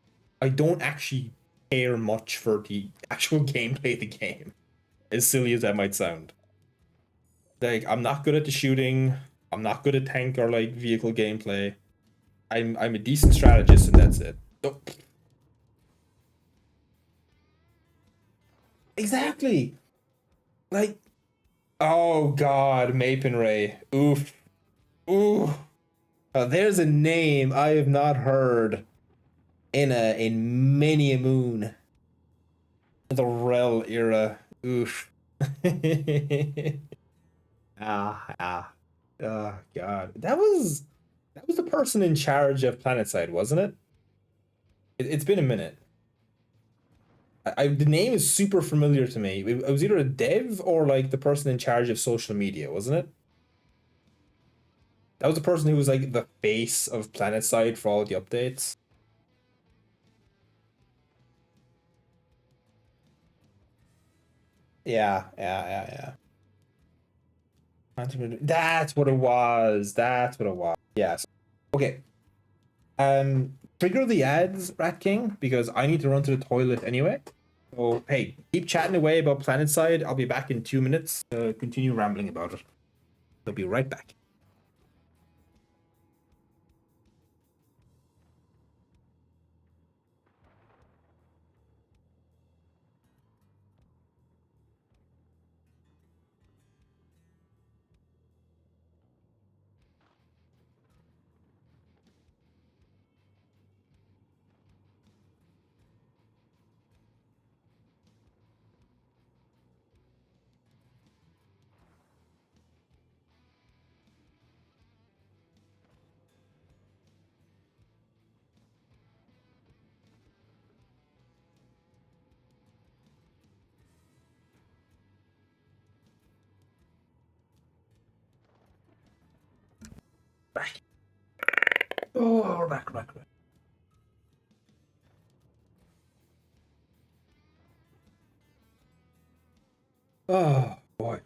A: I don't actually care much for the actual gameplay of the game, as silly as that might sound. Like, I'm not good at the shooting. I'm not good at tank or like vehicle gameplay. I'm a decent strategist and that's it. Oh. Exactly. Like, oh god, Mape and Ray. Oof. Ooh. There's a name I have not heard in many a moon. The Rel era. Oof. ah. Oh god. That was the person in charge of Planetside, wasn't it? It's been a minute. The name is super familiar to me. It was either a dev or like the person in charge of social media, wasn't it? That was the person who was like the face of Planetside for all the updates. Yeah. That's what it was. That's what it was. Yes. Okay. Trigger the ads, Rat King, because I need to run to the toilet anyway. So hey, keep chatting away about Planetside. I'll be back in 2 minutes to continue rambling about it. I'll be right back. Back. Oh, we're back. Oh boy.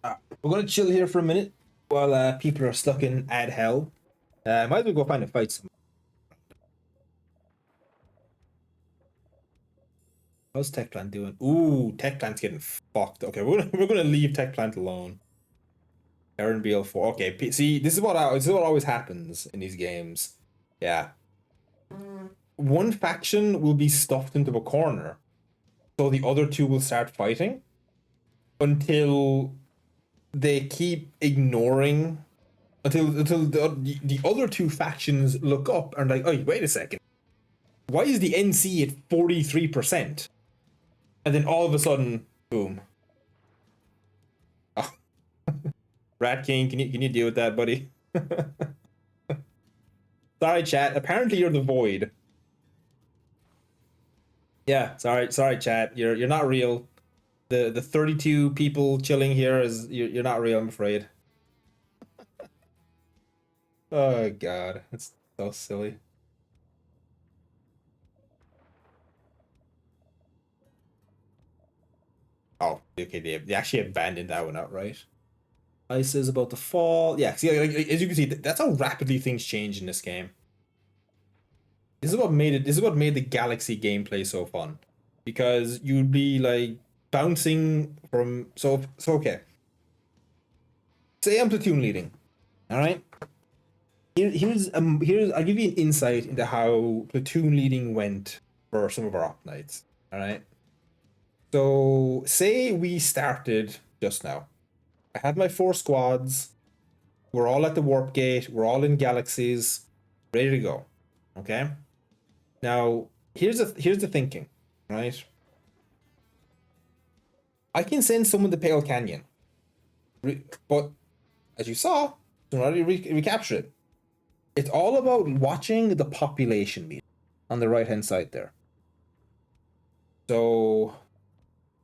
A: We're gonna chill here for a minute while people are stuck in ad hell. Might as well go find a fight somewhere. How's Tech Plant doing? Ooh, Tech Plant's getting fucked. Okay, we're gonna leave Tech Plant alone. Aaron BL4. Okay, see, this is what always happens in these games. Yeah. One faction will be stuffed into a corner, so the other two will start fighting until they keep ignoring until the other two factions look up and like, oh, wait a second. Why is the NC at 43%? And then all of a sudden, boom. Oh. Rat King, can you deal with that, buddy? Sorry, chat. Apparently you're the void. Yeah, sorry, chat. You're not real. The 32 people chilling here is you're not real, I'm afraid. Oh god, it's so silly. Oh, okay, they actually abandoned that one outright. Ice is about to fall. Yeah, see, like, as you can see, that's how rapidly things change in this game. This is what made it. This is what made the Galaxy gameplay so fun, because you'd be like bouncing from. So okay. Say I'm platoon leading. All right. Here's I'll give you an insight into how platoon leading went for some of our op nights. All right. So say we started just now. I had my 4 squads. We're all at the warp gate. We're all in galaxies, ready to go. Okay. Now here's the thinking, right? I can send someone to Pale Canyon, but as you saw, we already recaptured it. It's all about watching the population meter on the right hand side there. So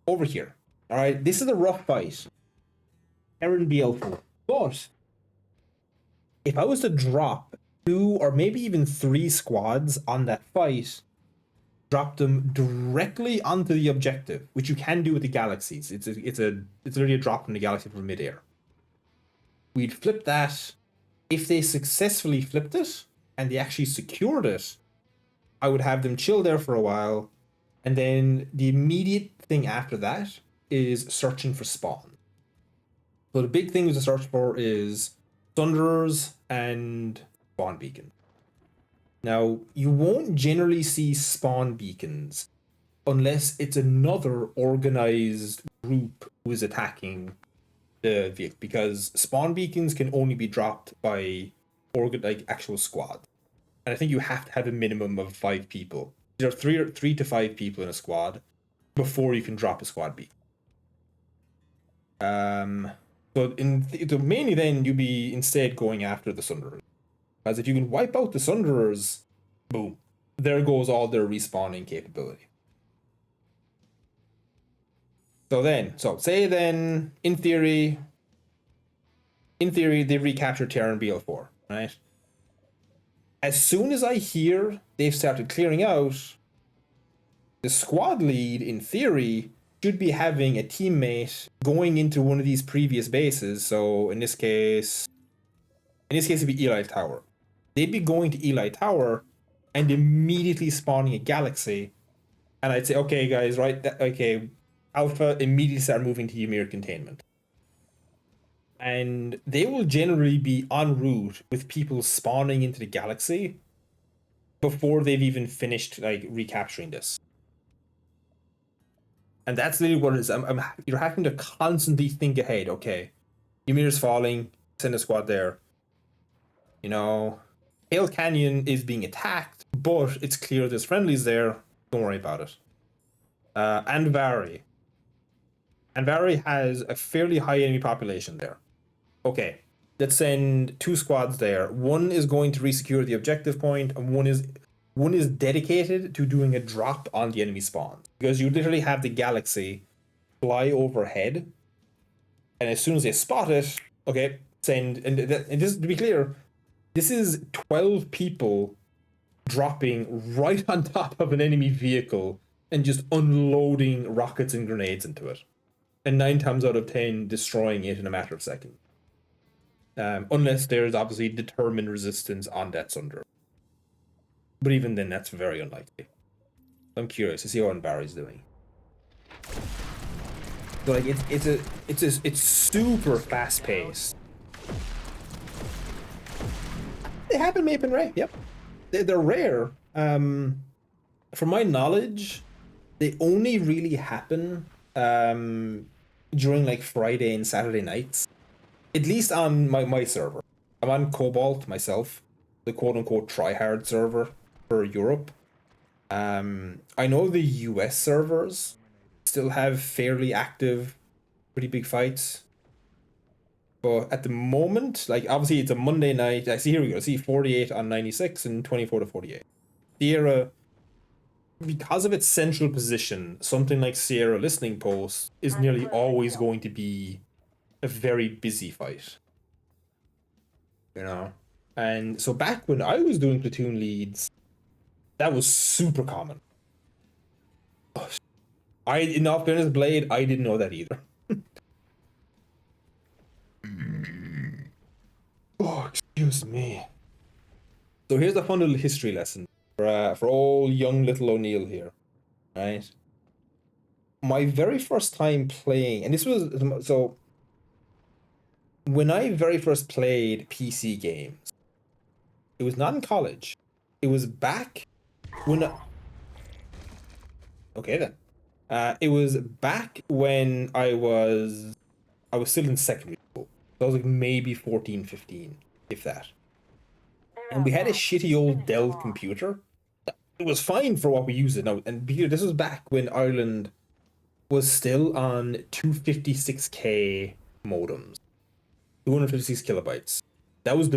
A: over here, all right. This is a rough fight. Aaron BL4, but if I was to drop 2 or maybe even 3 squads on that fight, drop them directly onto the objective, which you can do with the galaxies. It's literally a drop in the galaxy from midair. We'd flip that. If they successfully flipped it and they actually secured it, I would have them chill there for a while, and then the immediate thing after that is searching for spawn. So the big things to search for is thunderers and spawn beacon. Now, you won't generally see spawn beacons unless it's another organized group who is attacking the vehicle, because spawn beacons can only be dropped by actual squad. And I think you have to have a minimum of 5 people. There are 3 to 5 people in a squad before you can drop a squad beacon. So mainly then you'd be instead going after the Sunderers. Because if you can wipe out the Sunderers, boom, there goes all their respawning capability. So say then, in theory, they recaptured Terran BL4, right? As soon as I hear they've started clearing out, the squad lead, in theory, should be having a teammate going into one of these previous bases. So in this case, it'd be Eli Tower. They'd be going to Eli Tower and immediately spawning a galaxy. And I'd say, okay, guys, right? Okay, Alpha immediately start moving to Ymir containment. And they will generally be en route with people spawning into the galaxy before they've even finished like recapturing this. And that's literally what it is. You're having to constantly think ahead. Okay, Ymir's falling. Send a squad there. You know, Hale Canyon is being attacked, but it's clear there's friendlies there. Don't worry about it. And Vari has a fairly high enemy population there. Okay, let's send 2 squads there. One is going to resecure the objective point, and one is dedicated to doing a drop on the enemy spawn. Because you literally have the galaxy fly overhead, and as soon as they spot it, okay, send. And just to be clear, this is 12 people dropping right on top of an enemy vehicle and just unloading rockets and grenades into it. And 9 times out of 10, destroying it in a matter of seconds. Unless there's obviously determined resistance on that Sunder. But even then, that's very unlikely. I'm curious to see how Barry's doing. So like it's super fast paced. They happen Mape and Ray, yep. They're rare. From my knowledge, they only really happen during like Friday and Saturday nights. At least on my server. I'm on Cobalt myself, the quote-unquote tryhard server for Europe. I know the US servers still have fairly active, pretty big fights. But at the moment, like obviously it's a Monday night. I see here we go. See 48 on 96 and 24 to 48. Sierra, because of its central position, something like Sierra Listening Post is nearly always going to be a very busy fight. You know? And so back when I was doing platoon leads, that was super common. In all fairness, Blade, I didn't know that either. Oh, excuse me. So here's a fun little history lesson for all young little O'Neill here, right? My very first time playing, and this was so when I very first played PC games, it was not in college. It was back when. Okay then. It was back when I was still in secondary school. So I was like maybe 14, 15, if that. And we had a shitty old Dell computer. It was fine for what we used it now. And this was back when Ireland was still on 256K modems, 256 kilobytes. That was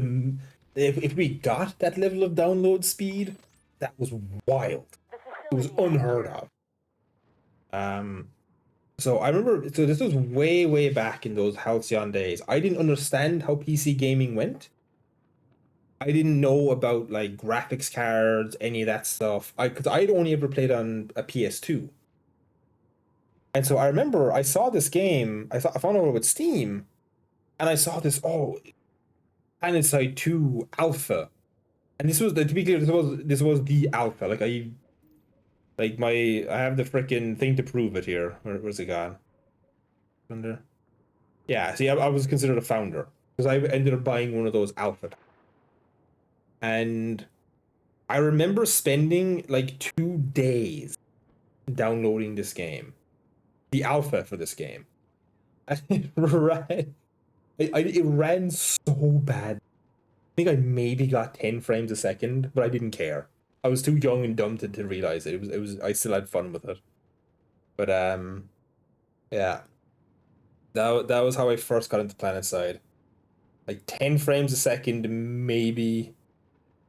A: if we got that level of download speed, that was wild. It was unheard of. So I remember, so this was way, way back in those halcyon days. I didn't understand how PC gaming went. I didn't know about like graphics cards, any of that stuff. Because I'd only ever played on a PS2. And so I remember I saw this game, I found out about Steam, and I saw this, Planetside 2 Alpha. And this was, to be clear, this was the alpha. I have the freaking thing to prove it here. Where's it gone? Under? Yeah, see, I was considered a founder because I ended up buying one of those alpha. And I remember spending like 2 days downloading this game, the alpha for this game. And it ran so bad. I think I maybe got 10 frames a second, but I didn't care. I was too young and dumb to realize it. It was I still had fun with it. But yeah. That was how I first got into Planetside. Like 10 frames a second, maybe.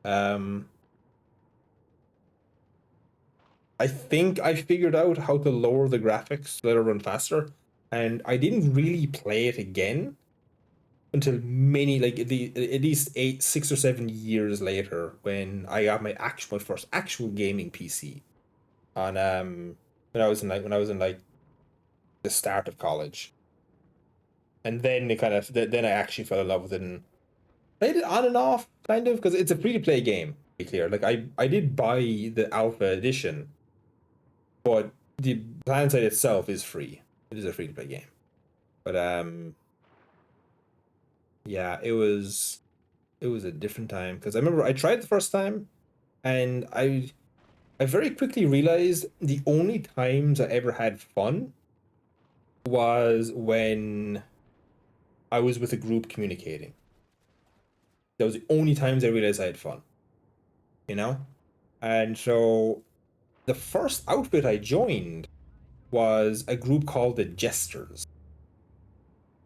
A: I think I figured out how to lower the graphics so that it run faster, and I didn't really play it again until at least 6 or 7 years later when I got my first actual gaming PC on when I was in like the start of college, and then then I actually fell in love with it and played it on and off kind of because it's a free to play game. To be clear, like I did buy the alpha edition, but the Planetside itself is free. It is a free to play game, but yeah, it was a different time because I remember I tried the first time, and I very quickly realized the only times I ever had fun was when I was with a group communicating. That was the only times I realized I had fun, you know? And so the first outfit I joined was a group called the Jesters.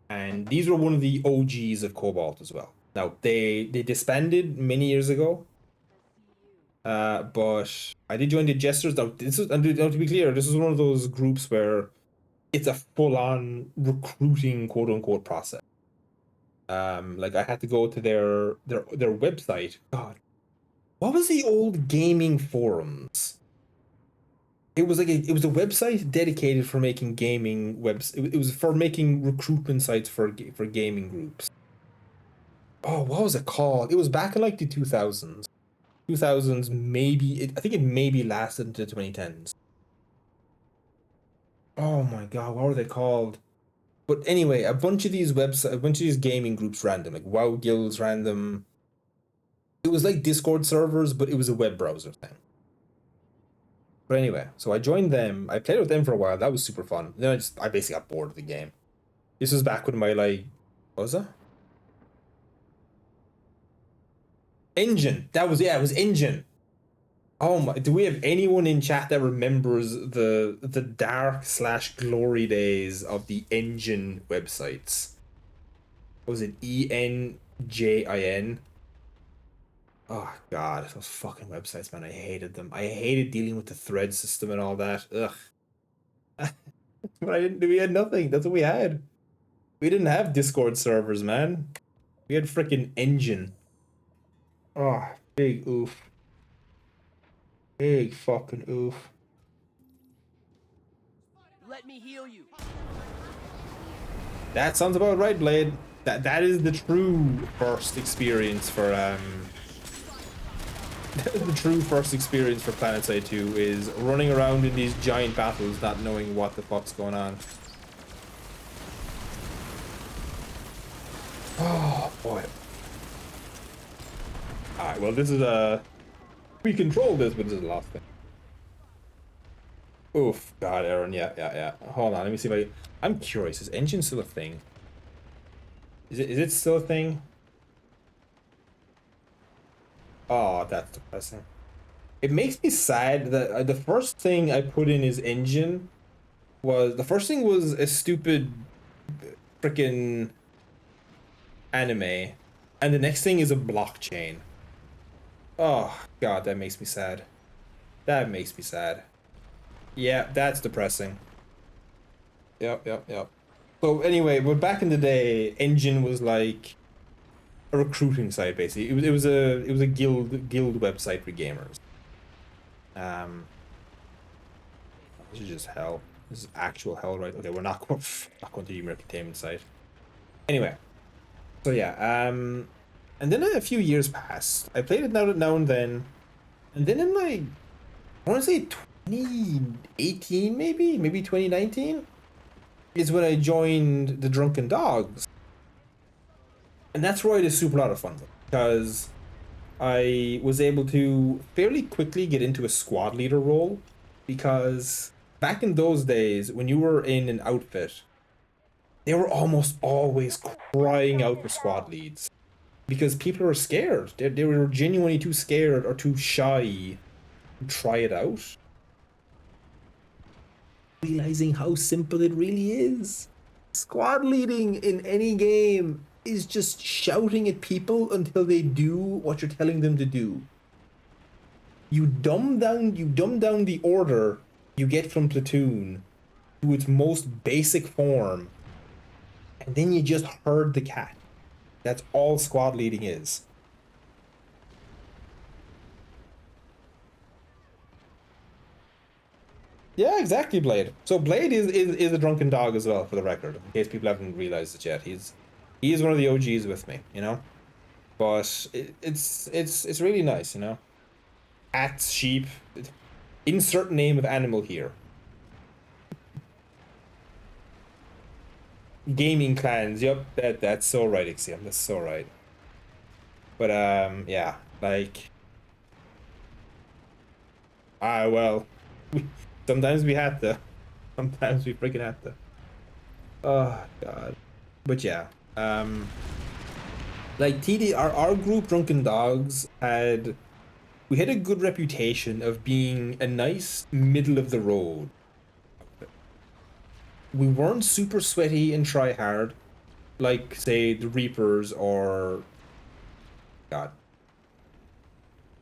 A: And these were one of the OGs of Cobalt as well. Now they disbanded many years ago. But I did join the Jesters. Now to be clear, this is one of those groups where it's a full-on recruiting quote unquote process. Like I had to go to their website. God, what was the old gaming forums? It was it was a website dedicated for making gaming webs. It was for making recruitment sites for gaming groups. Oh, what was it called? It was back in like the 2000s. 2000s maybe. I think it maybe lasted into 2010s. Oh my god, what were they called? But anyway, a bunch of these gaming groups ran them, like WoW guilds ran them. It was like Discord servers, but it was a web browser thing. But anyway, so I joined them. I played with them for a while. That was super fun. Then I basically got bored of the game. This was back when my what was that? Engine. That was it was Engine. Oh my! Do we have anyone in chat that remembers the dark / glory days of the Engine websites? What was it? ENJIN. Oh god, those fucking websites, man. I hated them. I hated dealing with the thread system and all that. Ugh. But I didn't we had nothing. That's what we had. We didn't have Discord servers, man. We had freaking Engine. Oh, big oof. Big fucking oof.
C: Let me heal you.
A: That sounds about right, Blade. That is the true first experience for the true first experience for Planetside 2 is running around in these giant battles not knowing what the fuck's going on. Oh boy. Alright, well this is we control this, but this is the last thing. Oof, god, Aaron, yeah. Hold on, let me see if I'm curious, is Engine still a thing? Is it still a thing? Oh, that's depressing. It makes me sad that the first thing I put in his Engine was the first thing was a stupid freaking anime, and the next thing is a blockchain. Oh god, that makes me sad. That makes me sad. Yeah, that's depressing. Yep. So anyway, but back in the day, Engine was like a recruiting site basically. It was a guild website for gamers. This is just hell. This is actual hell, right? Okay, we're not going to the entertainment site. Anyway, so yeah, and then a few years passed. I played it now and then, and then in like I want to say 2018, maybe 2019 is when I joined the Drunken Dogs, and that's where I had a super lot of fun with, because I was able to fairly quickly get into a squad leader role, because back in those days when you were in an outfit, they were almost always crying out for squad leads because people are scared. They were genuinely too scared or too shy to try it out. Realizing how simple it really is. Squad leading in any game is just shouting at people until they do what you're telling them to do. You dumb down the order you get from platoon to its most basic form, and then you just herd the cat. That's all squad leading is. Yeah, exactly, Blade. So Blade is a drunken dog as well, for the record, in case people haven't realized it yet. He is one of the OGs with me, you know. But it's really nice, you know. Cats, sheep, insert name of animal here. Gaming clans, yep, that's so right, Ixiom. That's so right. But yeah, like well, sometimes we had to. Sometimes we freaking had to. Oh god. But yeah, like TD, our group Drunken Dogs we had a good reputation of being a nice middle of the road. We weren't super sweaty and try hard, like say the Reapers or God.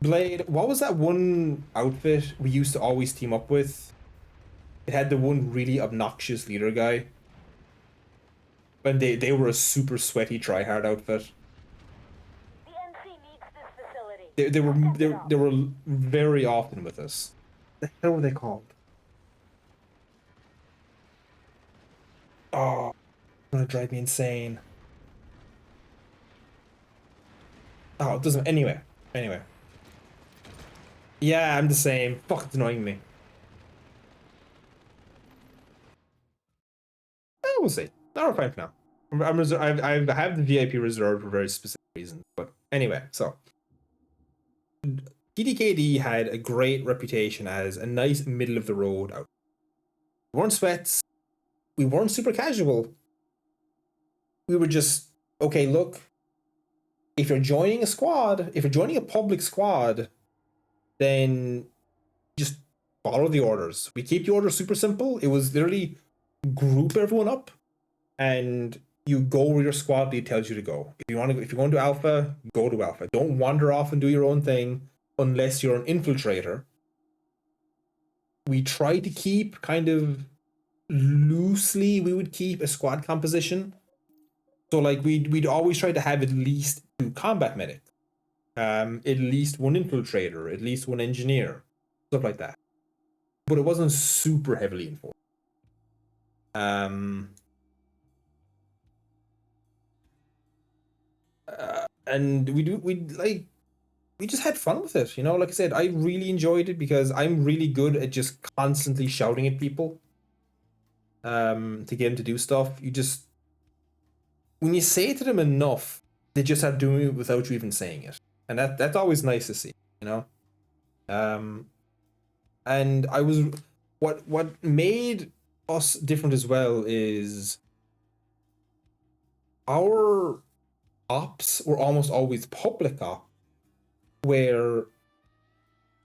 A: Blade, what was that one outfit we used to always team up with? It had the one really obnoxious leader guy. And they were a super sweaty tryhard outfit.
B: The NC needs this facility.
A: They were very often with us. The hell were they called? Oh, it's gonna drive me insane. Oh, it doesn't. Anyway. Yeah, I'm the same. Fuck, it's annoying me. We'll see. No, we're fine for now. I have the VIP reserved for very specific reasons. But anyway, so TDKD had a great reputation as a nice middle of the road out. We weren't sweats. We weren't super casual. We were just okay. Look, if you're joining a squad, if you're joining a public squad, then just follow the orders. We keep the orders super simple. It was literally group everyone up and you go where your squad lead tells you to go. If you're going to alpha, go to alpha. Don't wander off and do your own thing unless you're an infiltrator. We try to keep kind of loosely. We would keep a squad composition. So like we'd always try to have at least 2 combat medics, at least 1 infiltrator, at least 1 engineer, stuff like that. But it wasn't super heavily enforced. And we just had fun with it, you know. Like I said, I really enjoyed it because I'm really good at just constantly shouting at people to get them to do stuff. When you say it to them enough, they just start doing it without you even saying it, and that's always nice to see, you know. And I was what made us different as well is our ops were almost always public ops, where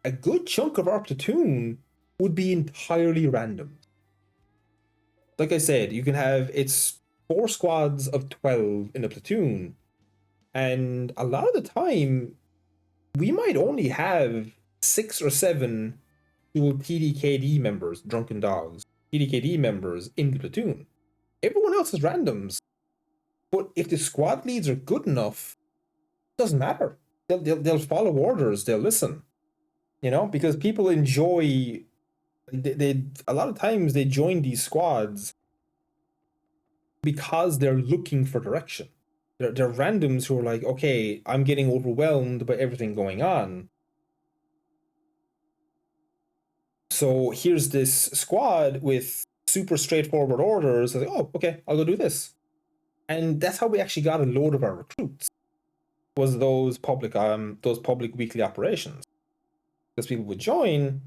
A: a good chunk of our platoon would be entirely random. Like I said, you can have it's 4 squads of 12 in a platoon, and a lot of the time we might only have 6 or 7 TDKD members, drunken dogs, TDKD members in the platoon. Everyone else is randoms. But if the squad leads are good enough, it doesn't matter. They'll follow orders. They'll listen. You know, because people enjoy. They a lot of times they join these squads because they're looking for direction. They're randoms who are like, okay, I'm getting overwhelmed by everything going on. So here's this squad with super straightforward orders. I was like, oh, okay, I'll go do this. And that's how we actually got a load of our recruits. Was those public weekly operations. Because people would join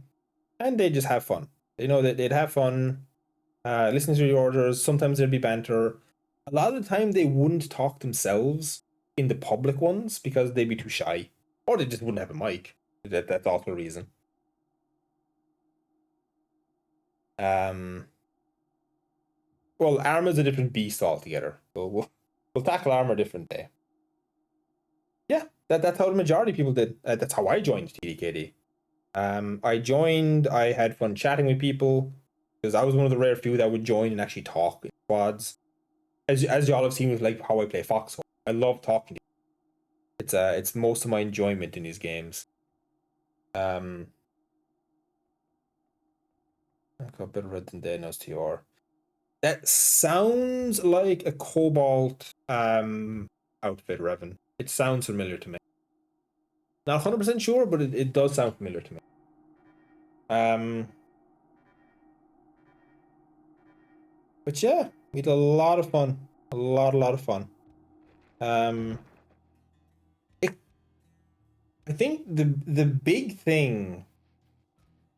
A: and they'd just have fun. You know, they'd have fun, listening to the orders. Sometimes there'd be banter. A lot of the time they wouldn't talk themselves in the public ones because they'd be too shy. Or they just wouldn't have a mic. That's also a reason. Well, armor's a different beast altogether. So we'll tackle armor a different day. Yeah, that's how the majority of people did. That's how I joined TDKD. I joined. I had fun chatting with people because I was one of the rare few that would join and actually talk in squads. As y'all have seen with like how I play Foxhole, I love talking to you. It's most of my enjoyment in these games. I've got a bit of red than dead now, TR. That sounds like a Cobalt outfit, Revan. It sounds familiar to me. Not 100% sure, but it does sound familiar to me. But yeah, we had a lot of fun. A lot of fun. I think the big thing,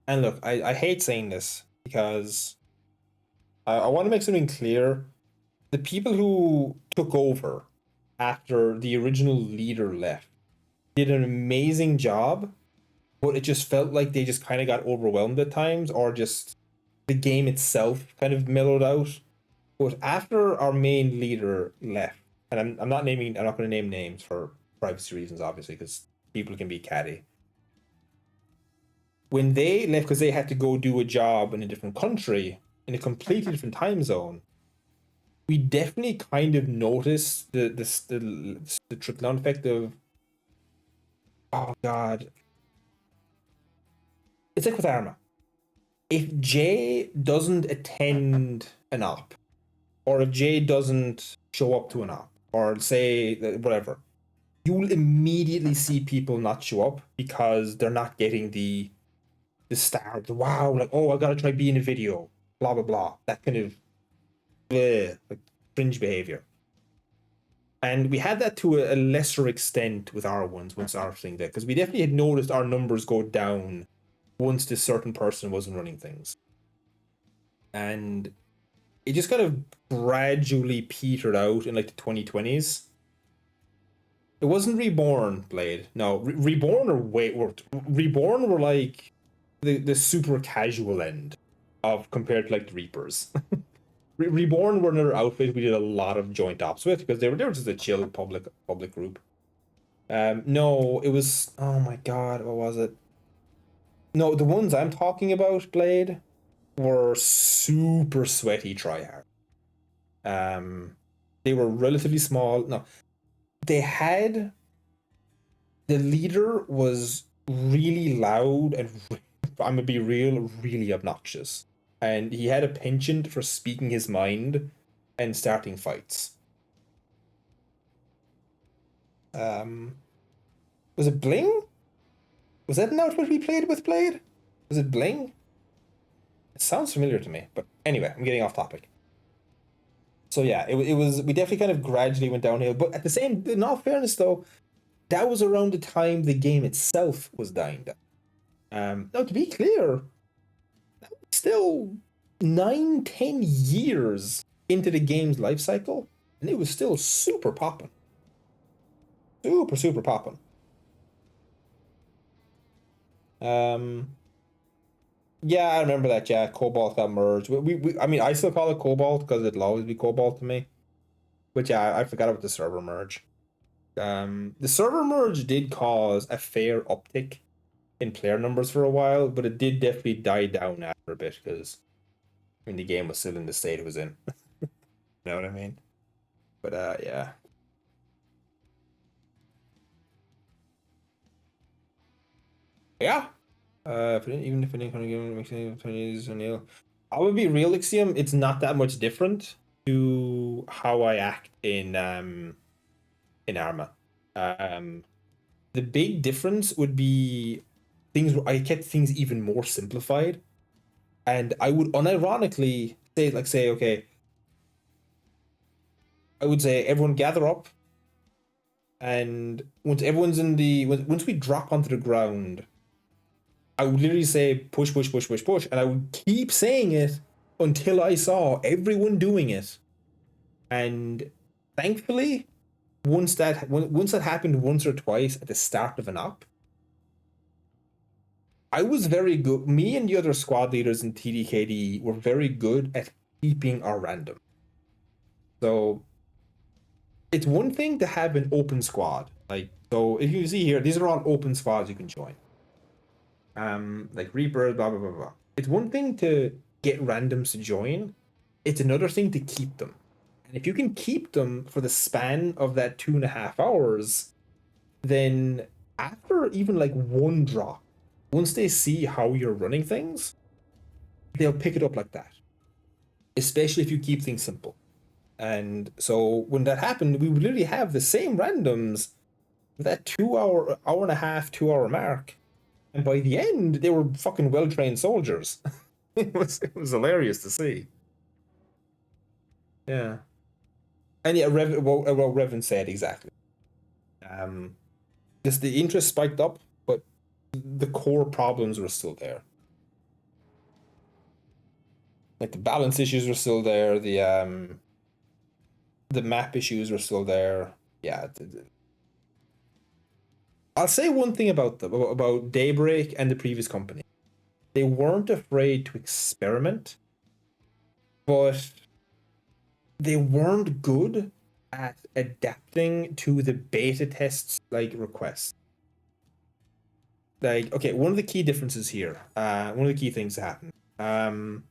A: and look, I hate saying this because I want to make something clear. The people who took over after the original leader left did an amazing job, but it just felt like they just kind of got overwhelmed at times, or just the game itself kind of mellowed out. But after our main leader left, and I'm not going to name names for privacy reasons, obviously, because people can be catty. When they left, because they had to go do a job in a different country, in a completely different time zone, we definitely kind of noticed the trickle-down effect of, oh god, it's like with Arma. If Jay doesn't attend an op, or if Jay doesn't show up to an op, or say whatever, you'll immediately see people not show up because they're not getting the star. Wow, like, oh, I gotta try being a video, blah blah blah. That kind of like cringe behavior. And we had that to a lesser extent with our ones once our thing did, because we definitely had noticed our numbers go down once this certain person wasn't running things. And it just kind of gradually petered out in like the 2020s. It wasn't Reborn, Blade. No, Reborn Reborn were like the super casual end of compared to like the Reapers. Reborn were another outfit we did a lot of joint ops with because they were just a chill public group. No, it was, oh my god, what was it? No, the ones I'm talking about, Blade, were super sweaty tryhard. Um, they were relatively small. No, they had the leader was really loud and I'm gonna be real, really obnoxious. And he had a penchant for speaking his mind and starting fights. Um, was it Bling? Was that an outfit we played with Blade? Was it Bling? It sounds familiar to me, but anyway, I'm getting off topic. So yeah, it was we definitely kind of gradually went downhill, but at the same, in all fairness though, that was around the time the game itself was dying down. Now to be clear, still 9, 10 years into the game's life cycle, and it was still super popping. Super popping. Yeah, I remember that. Yeah, Cobalt got merged. I mean, I still call it Cobalt because it'll always be Cobalt to me. But yeah, I forgot about the server merge. The server merge did cause a fair uptick in player numbers for a while, but it did definitely die down after a bit because I mean the game was still in the state it was in. You know what I mean? But yeah. Yeah. Even if any kind of game makes any opportunities Neil. I would be real, Ixiom, it's not that much different to how I act in Arma. Um the big difference would be things I kept things even more simplified. And I would unironically say, okay, I would say everyone gather up, and once everyone's once we drop onto the ground, I would literally say push, push, push, push, push, and I would keep saying it until I saw everyone doing it. And thankfully, once that happened once or twice at the start of an op, I was very good. Me and the other squad leaders in TDKD were very good at keeping our random. So it's one thing to have an open squad. Like, so if you see here, these are all open squads you can join. Like Reaper, blah blah blah blah. It's one thing to get randoms to join. It's another thing to keep them. And if you can keep them for the span of that 2.5 hours, then after even like one drop, once they see how you're running things, they'll pick it up like that. Especially if you keep things simple. And so when that happened, we would literally have the same randoms that hour and a half, 2 hour mark. And by the end, they were fucking well trained soldiers. It was hilarious to see. Yeah. And yeah, what Revan said exactly. Just the interest spiked up, but the core problems were still there. Like the balance issues were still there. The map issues were still there. Yeah. I'll say one thing about them about Daybreak and the previous company. They weren't afraid to experiment, but they weren't good at adapting to the beta tests like requests. Like, okay, one of the key differences here, one of the key things that happened.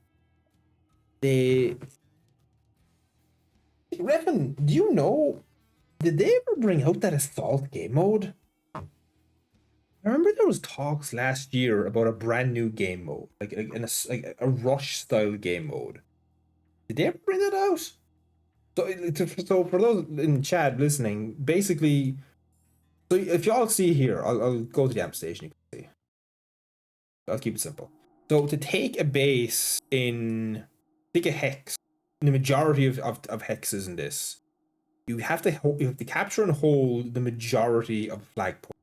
A: They Revan, do you know, did they ever bring out that assault game mode? I remember there was talks last year about a brand new game mode, like a rush style game mode. Did they ever bring that out? So for those in chat listening, basically, so if y'all see here, I'll go to the amp station. You can see. I'll keep it simple. So to take a base take a hex, in the majority of hexes in this, you have to capture and hold the majority of flag points.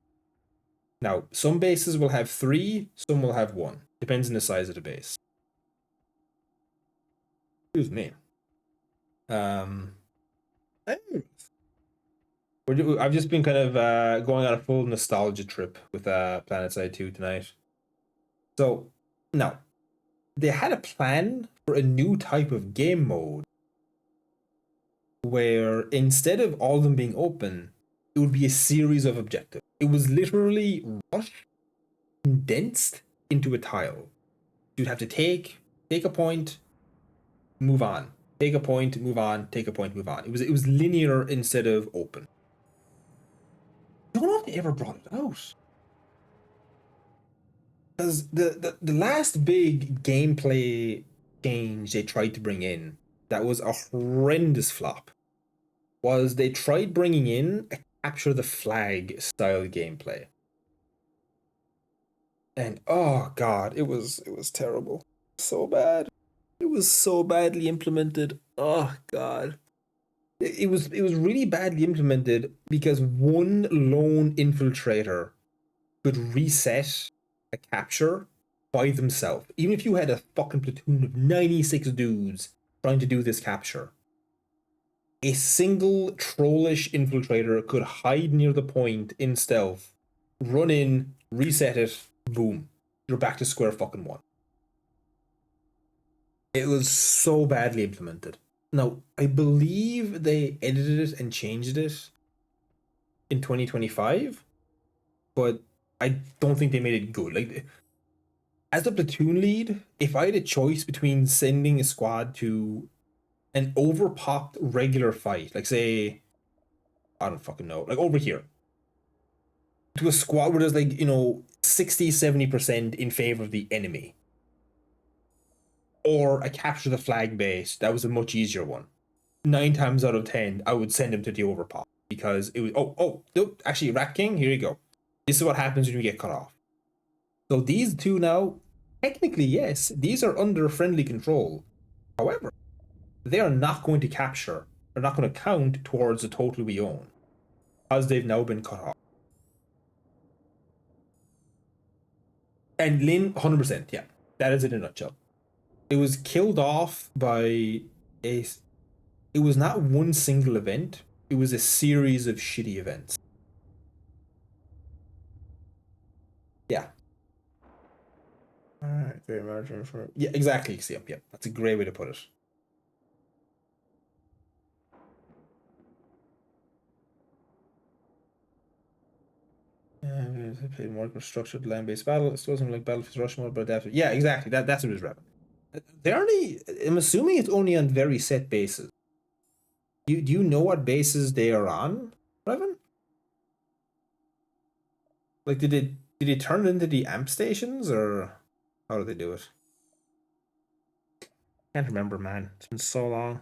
A: Now, some bases will have 3, some will have 1. Depends on the size of the base. Excuse me. I've just been kind of going on a full nostalgia trip with Planetside 2 tonight. So, now, they had a plan for a new type of game mode where instead of all of them being open, it would be a series of objectives. It was literally rushed, condensed into a tile. You'd have to take a point, move on. Take a point, move on. Take a point, move on. It was linear instead of open. I don't know if they ever brought it out. Because the last big gameplay change they tried to bring in that was a horrendous flop was they tried bringing in a capture the flag style gameplay. And oh god, it was terrible. So bad. It was so badly implemented. Oh god. It was really badly implemented because one lone infiltrator could reset a capture by themselves. Even if you had a fucking platoon of 96 dudes trying to do this capture, a single trollish infiltrator could hide near the point in stealth, run in, reset it, boom. You're back to square fucking one. It was so badly implemented. Now, I believe they edited it and changed it in 2025, but I don't think they made it good. Like, as a platoon lead, if I had a choice between sending a squad to an overpopped regular fight, like say, I don't fucking know, like over here, to a squad where there's like, 60-70% in favor of the enemy, or a capture the flag base, that was a much easier one. 9 times out of 10, I would send him to the overpop because it was, actually, Rat King, here you go. This is what happens when you get cut off. So these two now, technically, yes, these are under friendly control. However, they are not going to capture, they're not going to count towards the total we own because they've now been cut off. And Lin, 100%, yeah, that is it in a nutshell. It was killed off by a. It was not one single event, it was a series of shitty events. Yeah. Alright, great margin for. Yeah, exactly. Yeah, that's a great way to put it. And I played more structured land-based battle. It wasn't like Battlefield Rush mode, but after. Yeah, exactly. That's what it was rapping. They're only. I'm assuming it's only on very set bases. Do you know what bases they are on, Revan? Like, did they turn it into the amp stations, or how do they do it? Can't remember, man. It's been so long.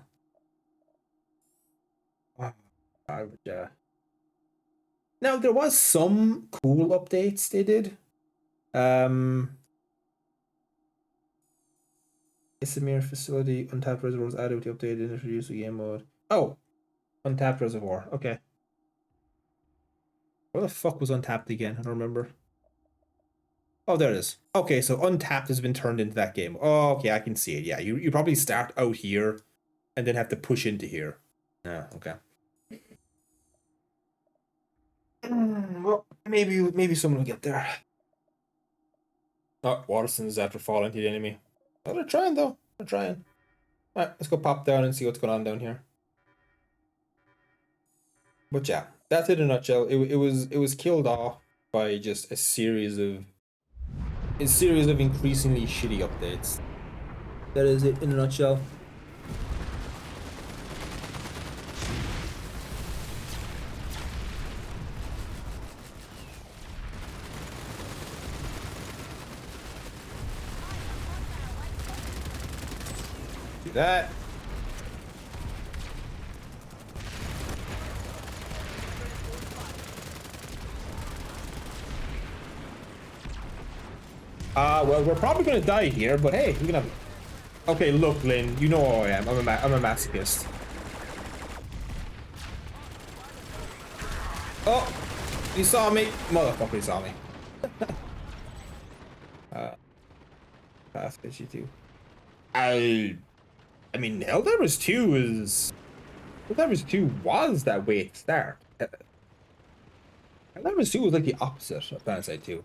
A: Oh, yeah. Now there was some cool updates they did. Issamir facility, untapped reservoirs added with the update and introduced the game mode. Oh, untapped reservoir. Okay. Where the fuck was untapped again? I don't remember. Oh, there it is. Okay, so untapped has been turned into that game. Oh, okay, I can see it. Yeah, you probably start out here and then have to push into here. Yeah, okay. Well, maybe someone will get there. Oh, Waterston's after falling to the enemy. Oh, they're trying though. They're trying. Alright, let's go pop down and see what's going on down here. But yeah, that's it in a nutshell. It was killed off by just a series of increasingly shitty updates. That is it in a nutshell. Do that. Well, we're probably gonna die here, but hey, we can have. Okay, look, Lynn, you know who I am. I'm a masochist. Oh, you saw me, motherfucker! You saw me. Path issue 2. I mean, Helldivers 2 is. Helldivers 2 was that way at start. Helldivers 2 was like the opposite of Planetside 2.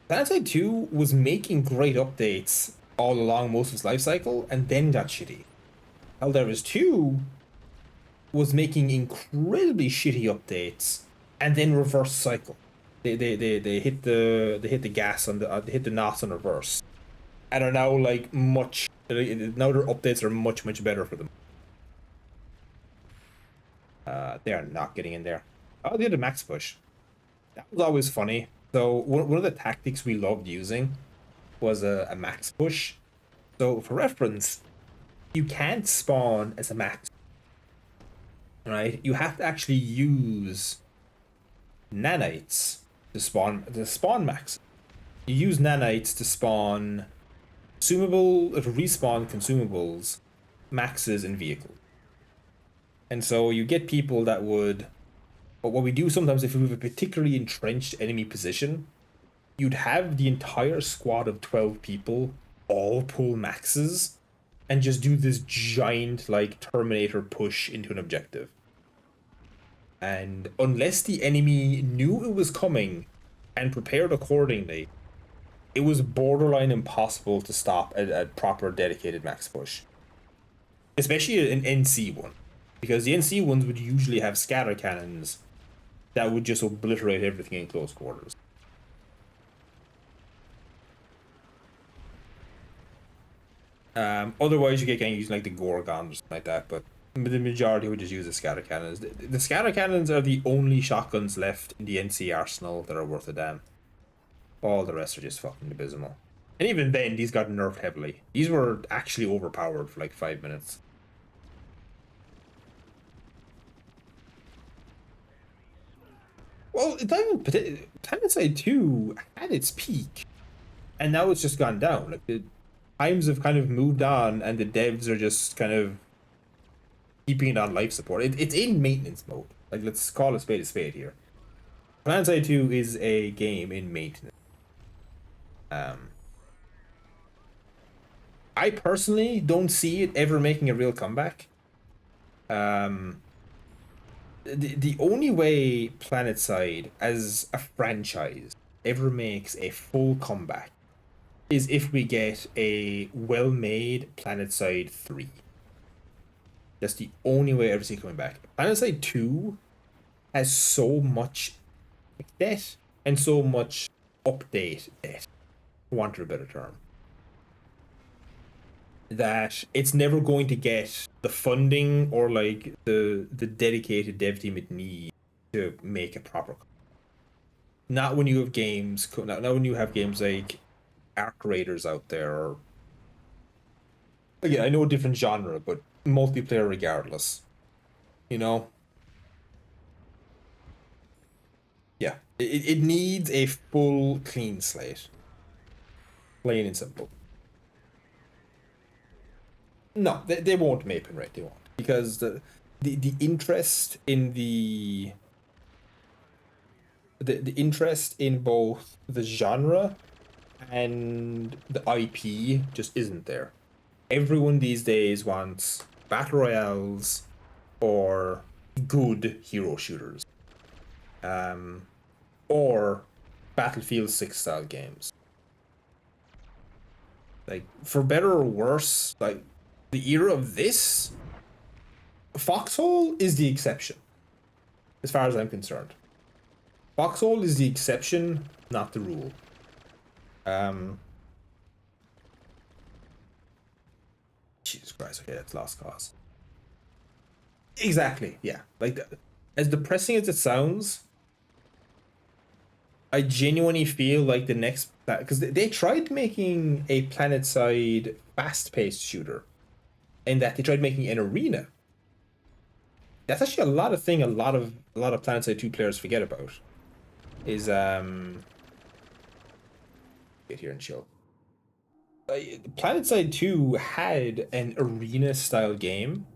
A: Planetside 2 was making great updates all along most of its life cycle and then got shitty. Helldivers 2 was making incredibly shitty updates and then reverse cycle. They hit the gas on they hit the NOS on reverse, and are now like much now their updates are much better for them. They are not getting in there. Oh, they had a max push. That was always funny. So one of the tactics we loved using was a max push. So for reference, you can't spawn as a max, right? You have to actually use nanites to spawn max. You use nanites to spawn to respawn consumables, maxes, and vehicles. And so you get people that would. But what we do sometimes, if we have a particularly entrenched enemy position, you'd have the entire squad of 12 people all pull maxes and just do this giant, like, Terminator push into an objective. And unless the enemy knew it was coming and prepared accordingly, it was borderline impossible to stop a proper dedicated max push. Especially an NC one. Because the NC ones would usually have scatter cannons that would just obliterate everything in close quarters. Otherwise, you get kind of using like the Gorgons or something like that, but the majority would just use the scatter cannons. The scatter cannons are the only shotguns left in the NC arsenal that are worth a damn. All the rest are just fucking abysmal. And even then, these got nerfed heavily. These were actually overpowered for like 5 minutes. Well, Planetside 2 had its peak, and now it's just gone down. Like the times have kind of moved on, and the devs are just kind of keeping it on life support. It's in maintenance mode. Like, let's call a spade here. Planetside 2 is a game in maintenance. I personally don't see it ever making a real comeback. The only way Planetside as a franchise ever makes a full comeback is if we get a well-made Planetside 3. That's the only way I ever see it coming back. Planetside 2 has so much debt and so much update debt, for want of a better term, that it's never going to get the funding or like the dedicated dev team it needs to make a proper. Not when you have games. Not when you have games like Arc Raiders out there. Or, again, I know a different genre, but multiplayer regardless. You know. Yeah, it needs a full clean slate. Plain and simple. No, they won't make it right. They won't, because the interest in the interest in both the genre and the IP just isn't there. Everyone these days wants battle royales or good hero shooters, or Battlefield 6 style games. Like, for better or worse, like, the era of this, Foxhole is the exception, as far as I'm concerned. Foxhole is the exception, not the rule. Jesus Christ, okay, that's Lost Cause. Exactly, yeah. Like, as depressing as it sounds, I genuinely feel like the next... Because they tried making a Planetside fast-paced shooter, and that they tried making an arena. That's actually a lot of thing a lot of Planetside 2 players forget about. Is get here and chill. Planetside 2 had an arena style game,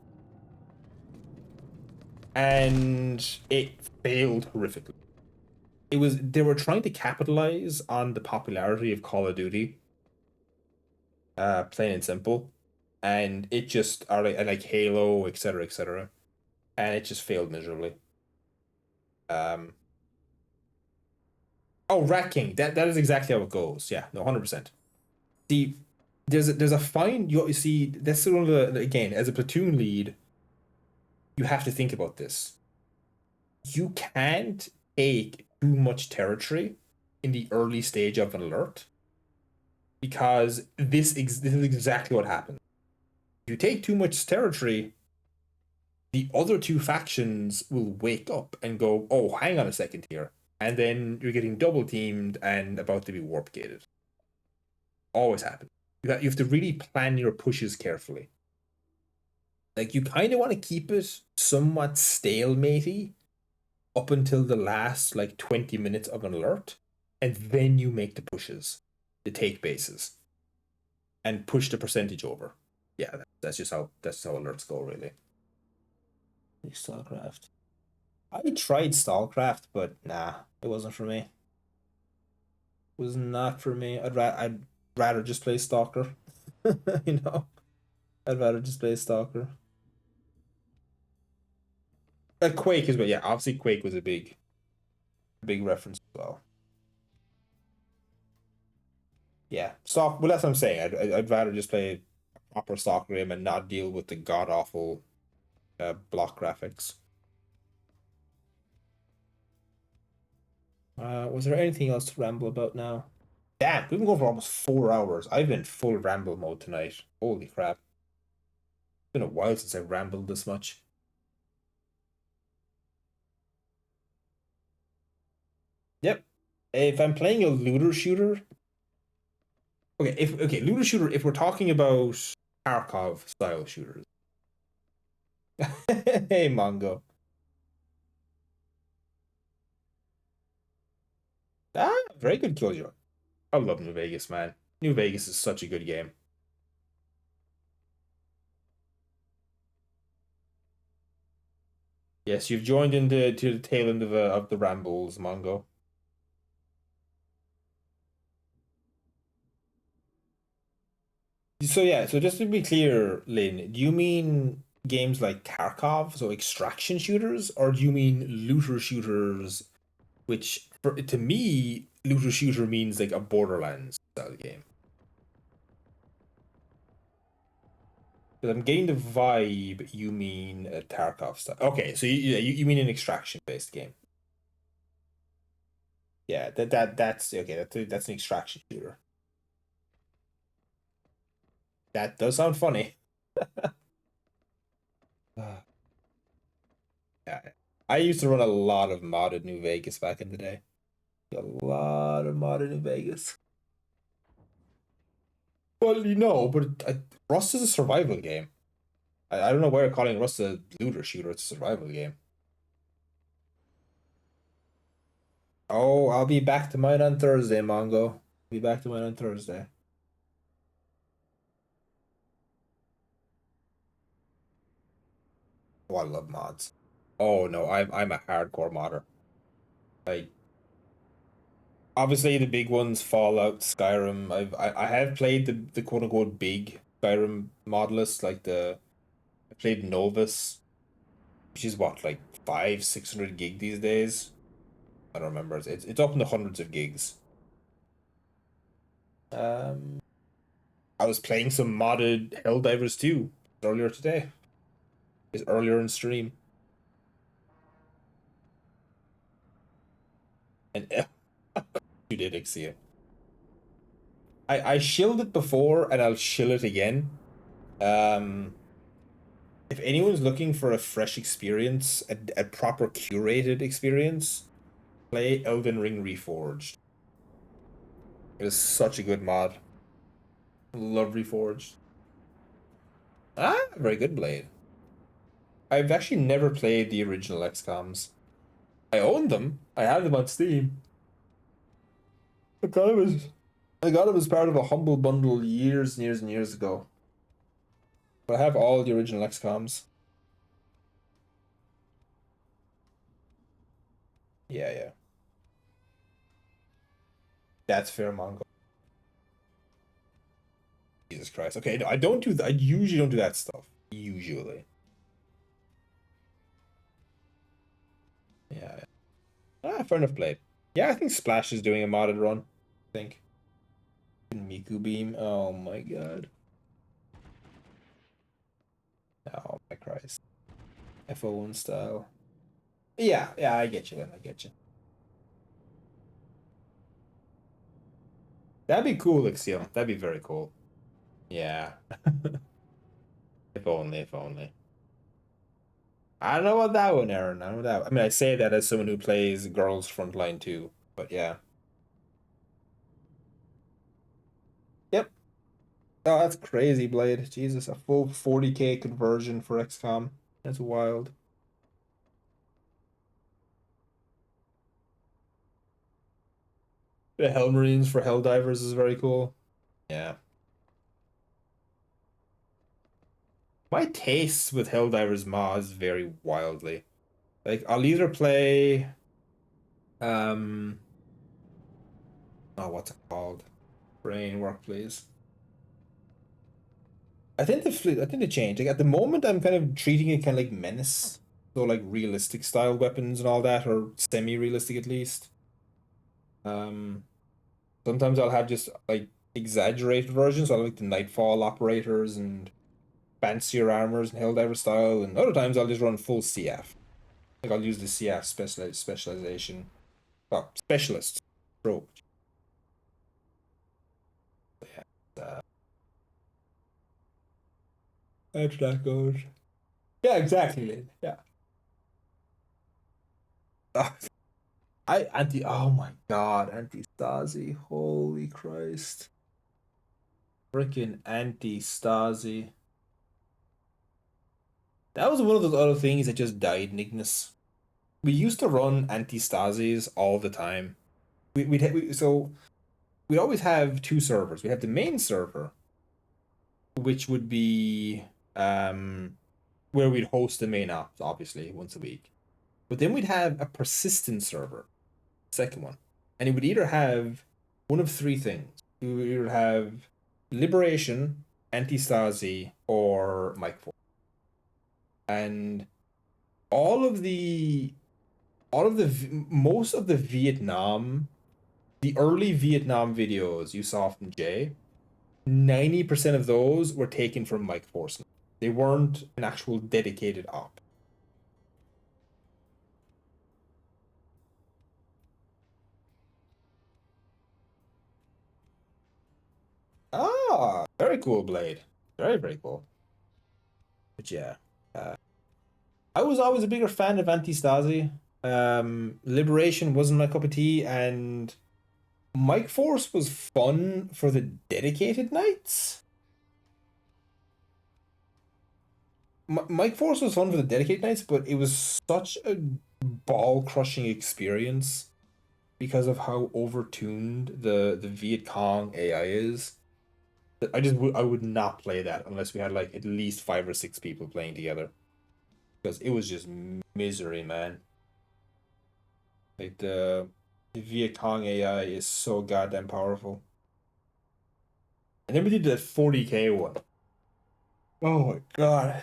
A: and it failed horrifically. They were trying to capitalize on the popularity of Call of Duty, plain and simple, and it just are like Halo, etc., and it just failed miserably. Oh, Rat King. That is exactly how it goes. Yeah, no, 100%. The there's a fine you see that's one of the again as a platoon lead, you have to think about this. You can't take too much territory in the early stage of an alert because this is exactly what happens. If you take too much territory, the other two factions will wake up and go, "Oh, hang on a second here," and then you're getting double teamed and about to be warp gated. Always happens. You have to really plan your pushes carefully. Like you kind of want to keep it somewhat stalematey up until the last like 20 minutes of an alert, and then you make the pushes, the take bases, and push the percentage over. Yeah, that's just how alerts go, really. Starcraft. I tried Starcraft, but nah, it wasn't for me. It was not for me. I'd rather just play Stalker. you know, I'd rather just play Stalker. Quake as well. Yeah, obviously Quake was a big reference as well. Yeah, Stalk. Well, that's what I'm saying. I'd rather just play a proper Stalker game and not deal with the god awful block graphics. Was there anything else to ramble about now? Damn, we've been going for almost 4 hours. I've been full ramble mode tonight. Holy crap. It's been a while since I rambled this much. Yep. If I'm playing a looter shooter, looter shooter, if we're talking about Tarkov style shooters. Hey, Mongo. Ah, very good Killjoy. I love New Vegas, man. New Vegas is such a good game. Yes, you've joined into to the tail end of the rambles, Mongo. So yeah, so just to be clear, Lynn, do you mean games like Tarkov, so extraction shooters, or do you mean looter shooters, which to me, looter shooter means like a Borderlands style game? Because I'm getting the vibe you mean a Tarkov style. Okay, so you mean an extraction based game. Yeah, that's okay. That's an extraction shooter. That does sound funny. Yeah, I used to run a lot of modded New Vegas back in the day. A lot of modded New Vegas. Well, but Rust is a survival game. I don't know why you're calling Rust a looter shooter. It's a survival game. Oh, I'll be back to mine on Thursday, Mongo. Be back to mine on Thursday. Oh, I love mods. Oh no, I'm a hardcore modder. Like obviously the big ones, Fallout, Skyrim. I have played the quote unquote big Skyrim mod list, like I played Novus, which is what, like 500-600 gig these days. I don't remember. It's up in the hundreds of gigs. Um, I was playing some modded Helldivers 2 earlier today. It's earlier in stream. And you did Ixia. I shilled it before and I'll shill it again. Um, if anyone's looking for a fresh experience, a proper curated experience, play Elden Ring Reforged. It is such a good mod. Love Reforged. Ah, very good Blade. I've actually never played the original XComs. I own them. I have them on Steam. I got it as I got it as part of a humble bundle years and years and years ago. But I have all the original XComs. Yeah, yeah. That's fair, Mongo. Jesus Christ. Okay, no, I don't do that. I usually don't do that stuff. Usually. Yeah. Ah, fair enough played. Yeah, I think Splash is doing a modded run. I think. Miku beam. Oh my god. Oh my Christ. F01 style. Yeah, I get you then. I get you. That'd be cool, Ixio. That'd be very cool. Yeah. If only, if only. I don't know about that one, Aaron. I don't know that. I mean, I say that as someone who plays Girls Frontline too, but yeah. Yep. Oh, that's crazy, Blade. Jesus, a full 40K conversion for XCOM. That's wild. The Hellmarines for Helldivers is very cool. Yeah. My tastes with Helldivers mods vary wildly. Like, I'll either play um oh, what's it called? Brain work, please. I think they changed. Like at the moment, I'm kind of treating it kind of like Menace, so like realistic style weapons and all that, or semi-realistic at least. Um, Sometimes I'll have just like exaggerated versions. So I like the Nightfall operators and fancier armors and Helldiver style, and other times I'll just run full CF. Like I'll use the CF specialization, well, specialist trope. Yeah, that's that goes. Yeah, exactly. Yeah. Oh my god, anti-Stasi. Holy Christ. Freaking anti-Stasi. That was one of those other things that just died in Ignis. We used to run anti-Stasis all the time. So we'd always have two servers. We have the main server, which would be where we'd host the main ops, obviously, once a week. But then we'd have a persistent server, second one. And it would either have one of three things. We would either have Liberation, Anti-Stasi, or Mike 4. And all of the most of the Vietnam, the early Vietnam videos you saw from Jay, 90% of those were taken from Mike Force. They weren't an actual dedicated op. Ah, very cool, Blade. Very, very cool. But yeah, uh, I was always a bigger fan of Anti-Stasi. Liberation wasn't my cup of tea, and Mike Force was fun for the dedicated nights. Mike Force was fun for the dedicated nights, but it was such a ball-crushing experience because of how overtuned the Viet Cong AI is. I would not play that unless we had like at least 5 or 6 people playing together because it was just misery, man. Like the Viet Cong AI is so goddamn powerful. And then we did that 40K one. Oh my god.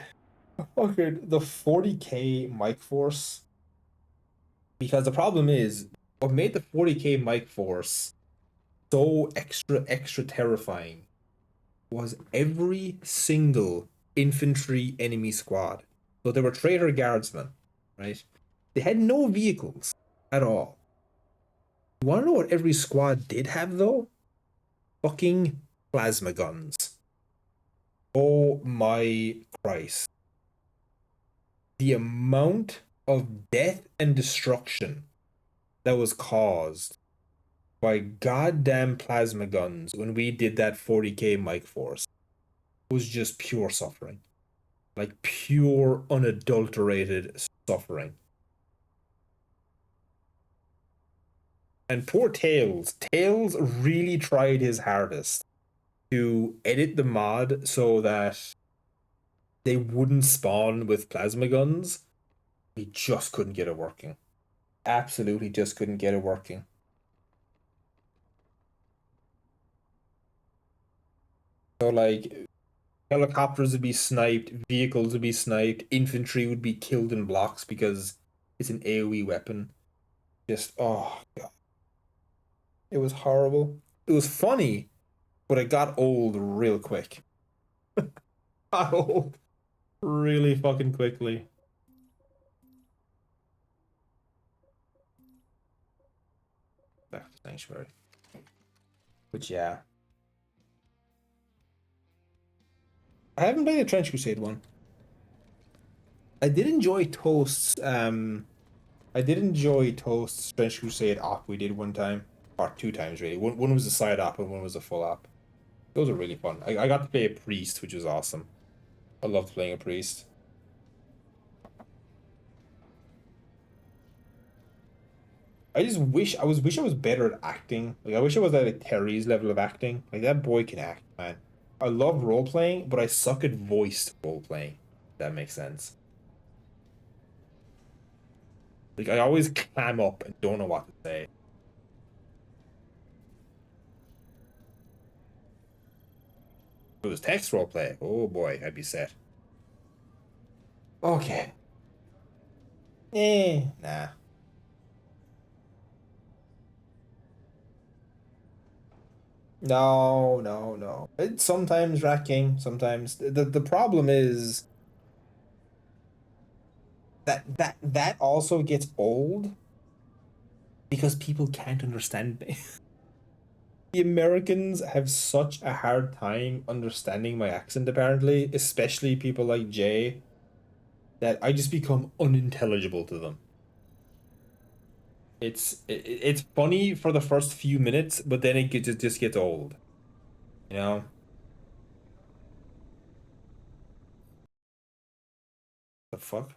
A: Okay, the 40K Mike Force. Because the problem is, what made the 40K Mike Force so extra terrifying was every single infantry enemy squad. So they were traitor guardsmen, right? They had no vehicles at all. You want to know what every squad did have though? Fucking plasma guns. Oh my Christ. The amount of death and destruction that was caused by goddamn plasma guns when we did that 40K Mike Force was just pure suffering. Like pure unadulterated suffering. And poor Tails. Tails really tried his hardest to edit the mod so that they wouldn't spawn with plasma guns. He just couldn't get it working. Absolutely just couldn't get it working. So like helicopters would be sniped, vehicles would be sniped, infantry would be killed in blocks because it's an AoE weapon. Just oh god. It was horrible. It was funny, but it got old real quick. Got old really fucking quickly. Back to Sanctuary. But yeah. I haven't played the Trench Crusade one. I did enjoy Toast's Trench Crusade op we did one time. Or two times really. One was a side op and one was a full op. Those are really fun. I got to play a priest, which was awesome. I loved playing a priest. I just wish I was better at acting. Like I wish I was at like Terry's level of acting. Like that boy can act, man. I love role playing, but I suck at voiced role playing. That makes sense. Like I always clam up and don't know what to say. If it was text role play, oh boy, I'd be set. Okay. Nah. No, no, no. It's sometimes racking, sometimes the problem is that also gets old because people can't understand me. The Americans have such a hard time understanding my accent, apparently, especially people like Jay, that I just become unintelligible to them. It's funny for the first few minutes, but then it just gets old, you know? The fuck?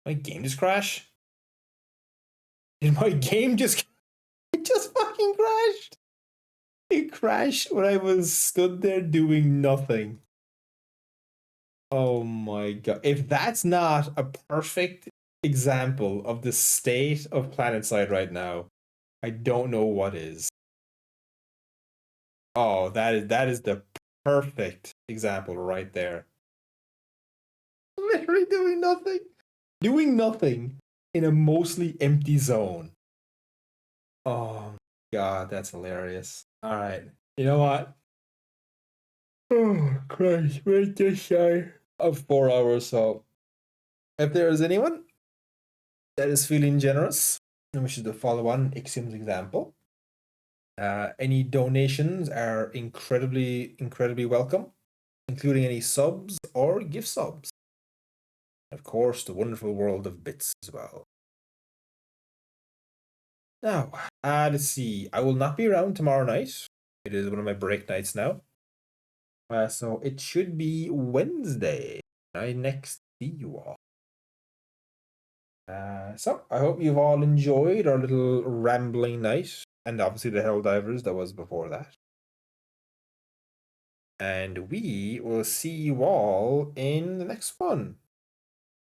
A: My game just crashed? Did my game just it just fucking crashed? It crashed when I was stood there doing nothing. Oh my god. If that's not a perfect example of the state of Planetside right now, I don't know what is. Oh, that is the perfect example right there. Literally doing nothing. Doing nothing in a mostly empty zone. Oh god, that's hilarious. All right. You know what? Oh Christ, we're just shy of 4 hours, so if there is anyone that is feeling generous and wishes to follow on Ixiom's example, any donations are incredibly welcome, including any subs or gift subs. Of course, the wonderful world of bits as well. Now, let's see. I will not be around tomorrow night. It is one of my break nights now. So it should be Wednesday. I next see you all. So I hope you've all enjoyed our little rambling night, and obviously the Helldivers that was before that. And we will see you all in the next one.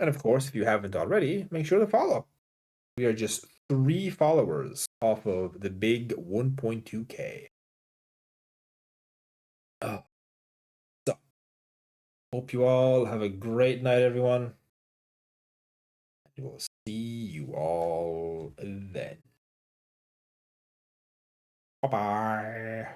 A: And of course, if you haven't already, make sure to follow. We are just 3 followers off of the big 1.2K. Oh, so hope you all have a great night, everyone. And we'll see you all then. Bye bye.